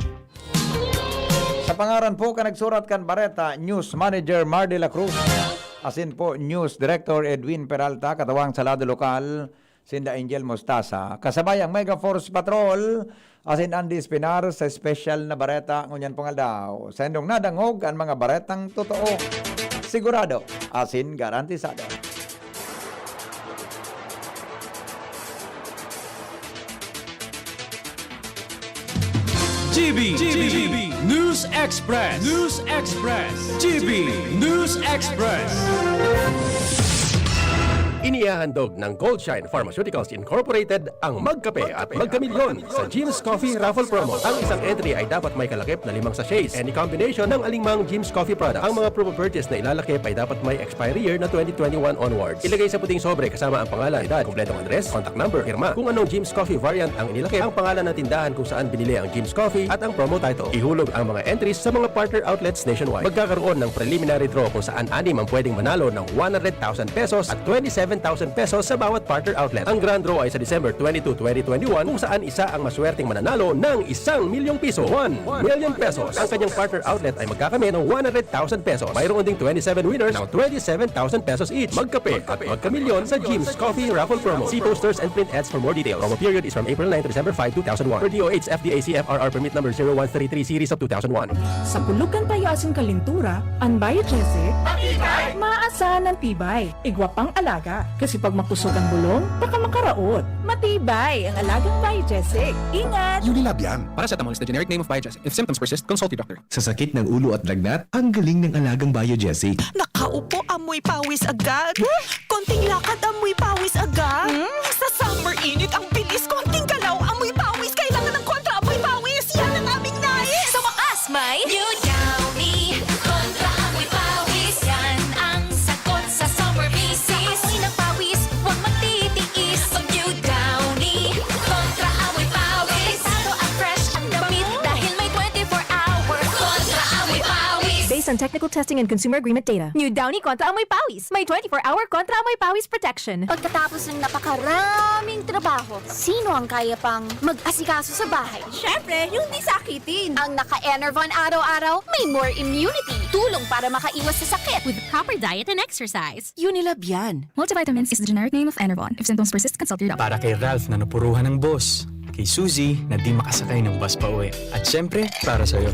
Sa pangaran po ka nagsurat kan bareta, News Manager Mar de la Cruz. Asin po News Director Edwin Peralta, katawang salado lokal, Sinda Angel Mostasa. Kasabay ang Mega Force Patrol, asin Andy Espinar sa special na bareta, ngunyan po nga daw. Sendong nadangog ang mga baretang totoo. Sigurado, asin garantisado. GB News Express. News Express. GB News Express. Inihahandog ng Goldshine Pharmaceuticals Incorporated ang Magkape at Magkamilyon sa Jim's Coffee Raffle Promo. Ang isang entry ay dapat may kalakip na 5 sachets. Any combination ng alingmang Jim's Coffee product. Ang mga promo purchase na ilalakip ay dapat may expiry year na 2021 onwards. Ilagay sa puting sobre kasama ang pangalan, edad, kumpletong address, contact number, firma, kung anong Jim's Coffee variant ang inilakip, ang pangalan ng tindahan kung saan binili ang Jim's Coffee at ang promo title. Ihulog ang mga entries sa mga partner outlets nationwide. Magkakaroon ng preliminary draw kung saan 6 ang pwedeng manalo ng 100,000 pesos at 27,000 pesos sa bawat partner outlet. Ang grand draw ay sa December 22, 2021 kung saan isa ang maswerteng mananalo ng 1 milyong piso. 1 million pesos. Ang kanyang partner outlet ay magkakamit ng 100,000 pesos. Mayroon ding 27 winners ng 27,000 pesos each. Magkape at magkamilyon sa Jim's Coffee Raffle Promo. See posters and print ads for more details. Promo period is from April 9 to December 5, 2001. Per DOH FDA CFRR permit number 0133 series of 2001. Sa pulugan payasin kalintura, ang Biogesic, maasahan ng tibay, igwapang alaga. Kasi pag makusog ang bulong, baka makaraot. Matibay ang alagang Biogesic. Ingat! Unilab yan. Paracetamol is the generic name of Biogesic. If symptoms persist, consult your doctor. Sa sakit ng ulo at lagnat, ang galing ng alagang Biogesic. Nakaupo, amoy pawis agad. Konting lakad, amoy pawis agad. Sa summer init, ang bilis. Konting galaw, amoy pawis. Kailangan ng kontra, amoy pawis. Yan ang aming nais. Sa wakas, may New Downy kontra amoy pawis. Yan ang sagot sa summer bisis. Amoy ng pawis, huwag magtitiis. Pag New Downy kontra amoy pawis. Pesado at fresh ang damit dahil may 24 hours kontra amoy pawis. Based on technical testing and consumer agreement data. New Downy kontra amoy pawis. May 24-hour kontra amoy pawis protection. Pagkatapos ng napakaraming trabaho, sino ang kaya pang mag-asikaso sa bahay? Syempre, yung di sakitin. Ang naka-Enervon araw-araw, may more immunity. Tulong para makaiwas sa sakit. With proper diet and exercise. Unilab yan. Multivitamins is the generic name of Enervon. If symptoms persist, consult your doctor. Para kay Ralph na napuruhan ng boss. Kay Suzy na di makasakay ng bus pa uwi. At syempre, para sa'yo.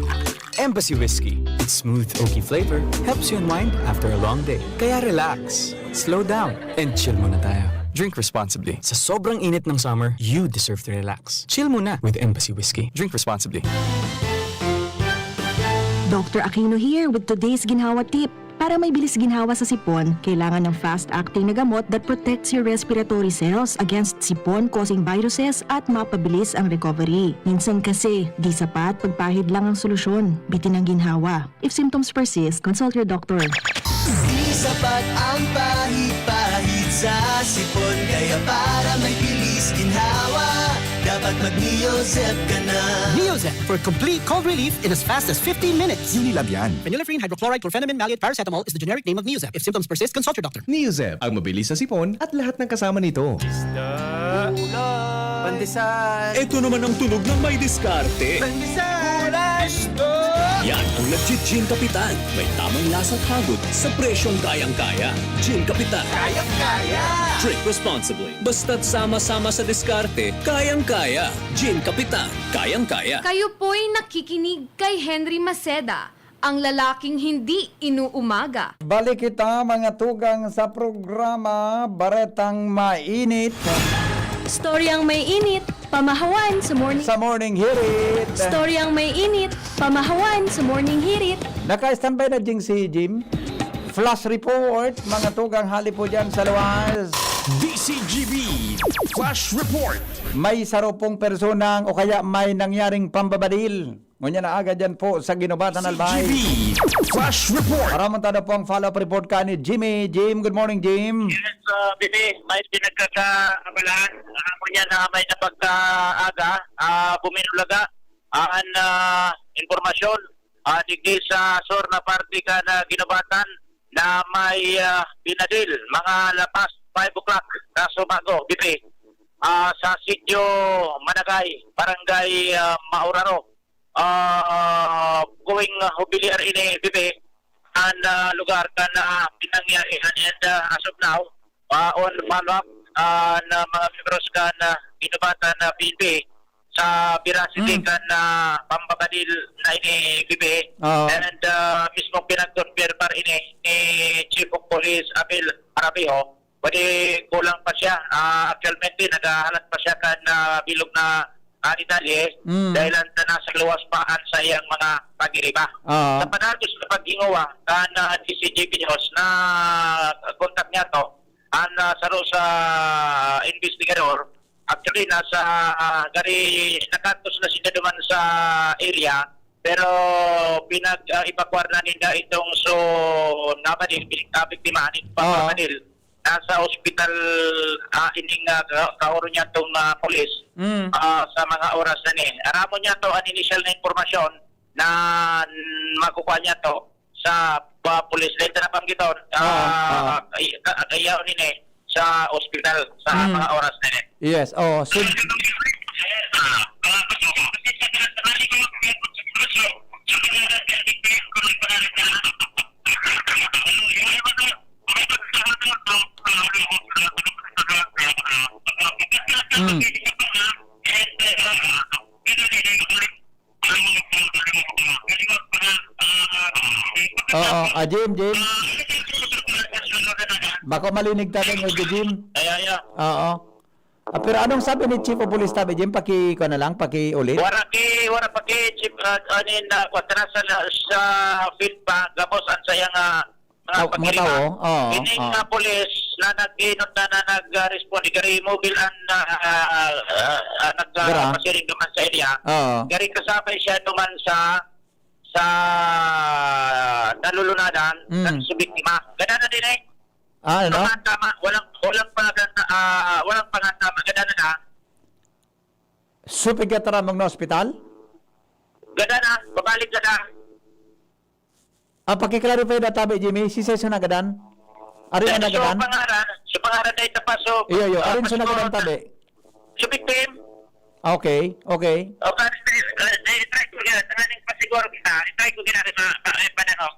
Embassy Whiskey. Its smooth, oaky flavor helps you unwind after a long day. Kaya relax, slow down, and chill muna tayo. Drink responsibly. Sa sobrang init ng summer, you deserve to relax. Chill muna with Embassy Whiskey. Drink responsibly. Dr. Aquino here with today's ginhawa tip. Para may bilis ginhawa sa sipon, kailangan ng fast-acting na gamot that protects your respiratory cells against sipon-causing viruses at mapabilis ang recovery. Minsan kasi, di sapat pagpahid lang ang solusyon. Bitin ang ginhawa. If symptoms persist, consult your doctor. Di sapat ang pahid-pahid sa sipon, kaya para may bilis ginhawa, dapat mag-Neozep ka na. Neozep for complete cold relief in as fast as 15 minutes. Unilab yan. Phenylephrine, hydrochloride, chlorpheniramine, maleate, paracetamol is the generic name of Neozep. If symptoms persist, consult your doctor. Neozep, ang mabilis sa sipon at lahat ng kasama nito. Pandesal. Ito naman ang tunog ng may diskarte. Pandesal. Yan ang nag-Gin Kapitan. May tamang lasang hagod sa presyong kayang-kaya. Gin Kapitan. Kayang-kaya! Drink responsibly. Basta't sama-sama sa diskarte, kayang-kaya. Gin Kapitan. Kayang-kaya. Kayo po'y nakikinig kay Henry Maceda, ang lalaking hindi inuumaga. Balik kita mga tugang sa programa Baretang Mainit. Storyang may init, pamahawan sa morning. Sa morning hirit. Storyang may init, pamahawan sa morning hirit. Naka-standby na ding si Jim. Flash report, mga tugang hali po dyan sa luwas. DCGB Flash Report. May sarupong personang o kaya may nangyaring pambabadil. Ngunyan na agad yan po sa Ginobatan Albay. DCGB Flash Report. Paramuntada po ang follow-up report ka ni Jimmy. Jim, good morning Jim. Yes, Bibi, may pinagkakaabalahan. Ngunyan na may napagkaaga, buminulaga. Ang informasyon, digdi sa SOR na party ka na Ginobatan na may binadil mga lapas 5 o'clock na sumago, Bibi. Sa sitio Managay, Barangay Maurano. Going Hubiliar ini, Bibi, ang lugar ka na pinangyarihan and as of now, on follow-up na mga membros ka na Ginobatan na PNP sa veracity ka na pambabadil na ini, Bibi. And mismo pinag-confirm ini ni Chief of Police Abel Arabijo. Pwede kulang pa siya. Actualmente, naghahalat pa siya ka na bilog na detalye dahil na nasa luwas paan sa iyang mga pagiriba. Sa panatos na pag-ingawa ka na DCGP News na contact niya to, saro sa investigador. Actually, nasa nakantos na sila duman sa area, pero pinag-evacuar na nila itong namanil, biktimahan pa Manil. Nasa hospital ining kauro niya itong polis sa mga oras na ni. Aramon niya to ang initial na informasyon na makukuha niya to sa police later na panggiton kayaw nini sa hospital sa mga oras na ni. Yes. Oh, so Jim. Baka malinig tayo ng Jim. Oo. Pero anong sabi ni Chief of Police tabi, Jim? Paki-ulit? Wala paki, Chief, sa field pa, gapos ang sayang mga tao. Ining police na nag-inot na nag-respond, gari mobile ang nag-pasiring naman sa area. Gari kasabay siya naman sa nalulunadan ng subiktima. Ganda na din eh. Ano? Tama, walang pangantama. Ganda na. Supig ka taramang na ospital? Ganda na, babalik na. Pakiklarify na tabi, Jimmy. Si Seso na gadan? Arin na gadan? So pangaran na itapaso. Iyo. Arin so na gadan tabi? Subiktim. Okay. Okay, try ko yan. Tanganing pasiguro kita. Try ko ginari pananong.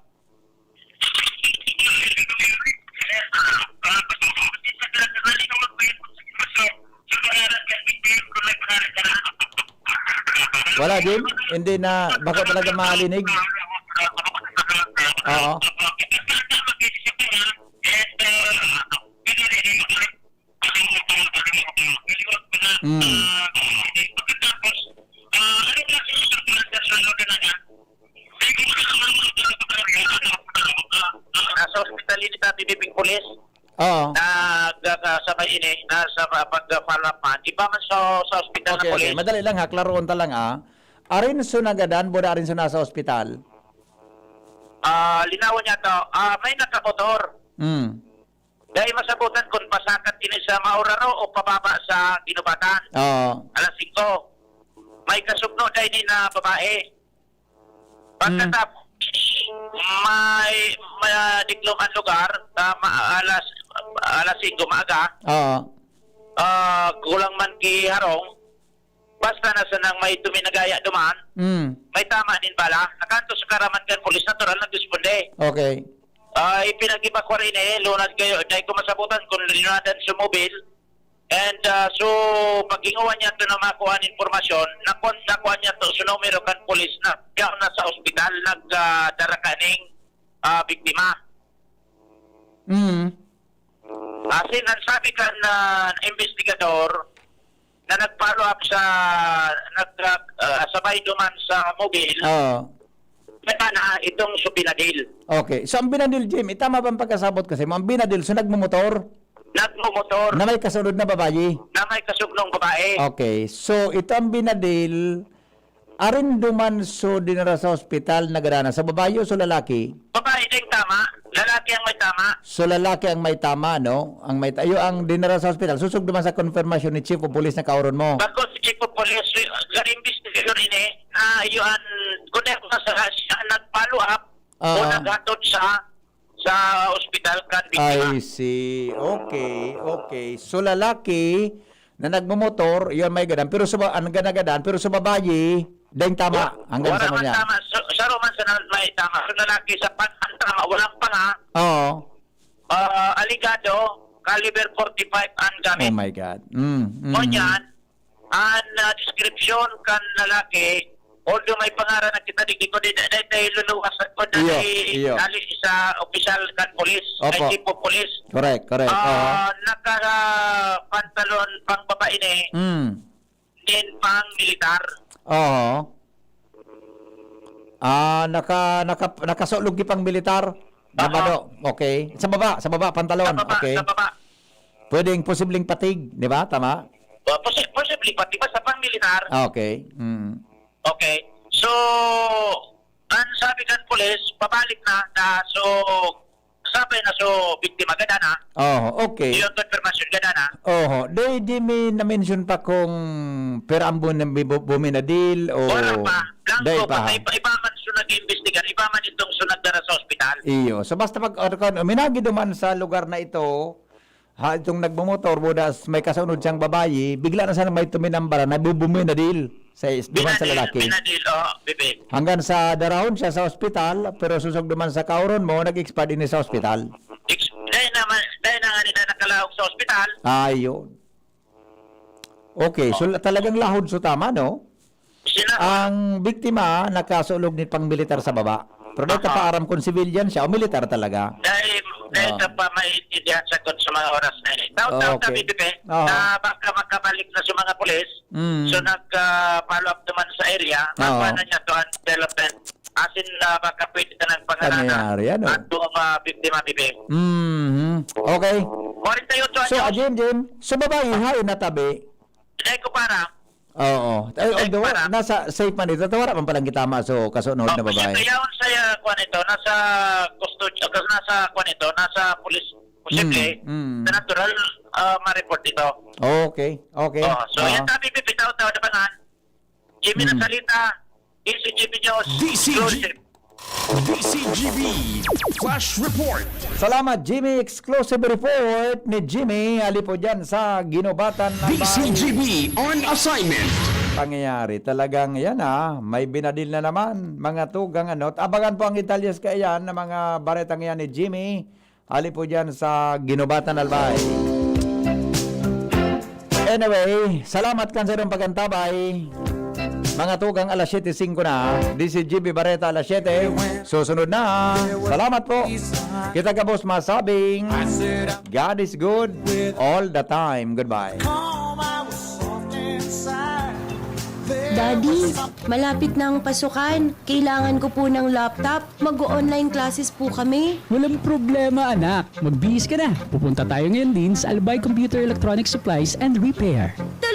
Wala, Jim? Hindi na, baka talaga malinig? Oo. Nasa hospital ini natin bibing pulis. Oo. Sabay ini, nasa pag-follow up man. Iba man sa hospital na pulis. Okay. Madali lang ha, klaroon ta lang Arin so nagadan, boda arin so nasa hospital? Linawan niya to, may nakamotor. Dahil masabutan kung pasakat ini sa Mauraro o pababa sa Dinubatan. Alas 5. May kasugno dahil ni na babae. Pagkatapos, may dikluman lugar, alas 5 maaga. Kulang man ki harong. Basta na sanang may tuminagaya duman, may tama din bala. Nakanto sa karaman kan polis natural nag-responde. Okay. Ipinag-ibakwa rin lunad kayo. Dahil ko masabutan kung linunadan sa mobile. And so, pag-inguwan niya ito na makuha ng informasyon, nakuha niya ito sa numero kan polis na kaya na sa ospital nagdarakaning biktima. Asin, ang sabi ka na investigador, na nag-follow up sa sabay duman sa mobile. Na itong so Binadil. Okay. So ang Binadil, Jim, itama ba ang pagkasabot kasi ang Binadil, so nagmumotor? Nagmumotor. Na may kasunod na babae? Na may kasunod babae. Okay. So ito ang Binadil, arin duman so dinara sa ospital nagadana sa babae o sa lalaki? Babae din tama. Lalaki ang may tama. So lalaki ang may tama, no? Ang dinara sa ospital. Susug duman sa confirmation ni Chief of Police na kauron mo. Bakit si Chief of Police, investigator ini, yun, kung siya nag-follow up o naghatod sa ospital kan biktima. I see. Okay. So lalaki na nagmumotor, yun may gadan. Pero ang ganagadaan, pero sa babae, dahil tama. Hanggang sa mo niya. Tama. Sa roman sa may tama. Sa lalaki sa tama, walang panga. Aligado, caliber 45 ang gamit. Oh my God. O yan, ang description kan lalaki, although may pangaran na kita di ko dahil luluwas ko dahil sa official kan police, ay chief of police. Correct. Naka-pantalon pang babae din pang militar. Nakasulog pang militar. Okay. Sa baba pantalon. Okay. Sa baba. Pwedeng posibleng patig, di ba? Tama? Possibly, pati ba sa pang-militar? Okay. Okay. So, ang sabi kan pulis, pabalik na so, sabi na so, biktima gada na. Oh, okay. Yung confirmation gada na. Oh, di mi na-mention pa kung perambon ng buminadil o... Wala pa. Day Blanco, pa. iba man sunod imbestigan, iba man itong sunod na sa ospital. Iyo. So basta pag minagi duman sa lugar na ito, itong nagbumotor, budas may kasunod siyang babayi, bigla na sana may tuminambara na buminadil sa duman sa lalaki. Binadil, bibi. Hanggang sa darahon siya sa ospital, pero susog duman sa kauron mo, nag-expire din sa ospital. Dahil na nga nila nakalahog sa ospital. Ayun. Okay, so talagang lahod so tama, no? Ang biktima nakasulog ni pang militar sa baba. Pero dahil pa aram kung civilian siya o militar talaga. Dahil sa pa maintindihan sagot sa mga oras na yun. Taon-taon kami, bibi, na baka makabalik na sa mga pulis. So nag-follow up naman sa area. Paano niya to ang development? Asin na baka pwede na ng pangalanan. At doon biktima, bibi. Okay. So, Jim. So babae ha, inatabi. Dahil ko para. Oo. Nasa safe man ito. Tawara man palang kitama so kasunod na babae. Kayaon sa kuan ito, nasa custody, nasa kuan ito, nasa pulis. Posible, na natural ma-report ito. Okay. Okay. So yan tabi pipitaw-taw na bangan. Jimmy na salita. Si Jimmy News. DCGB Flash Report. Salamat Jimmy, exclusive report ni Jimmy ali po dyan sa ginubatan ng DCGB on assignment. Pangyayari talagang yan may binadil na naman mga tugang abangan po ang detalyes kayan ng mga baretang yan ni Jimmy ali po dyan sa ginubatan albay. Anyway, salamat kan sa iyong pagantabay. Mga tugang alas 7:05 na. DCGB Barreta alas 7. Susunod na. Salamat po. Kita ka boss masabing God is good all the time. Goodbye. Daddy, malapit na ang pasukan. Kailangan ko po ng laptop. Mag-online classes po kami. Walang problema, anak. Magbihis ka na. Pupunta tayo ngayon din sa Albay Computer Electronic Supplies and Repair.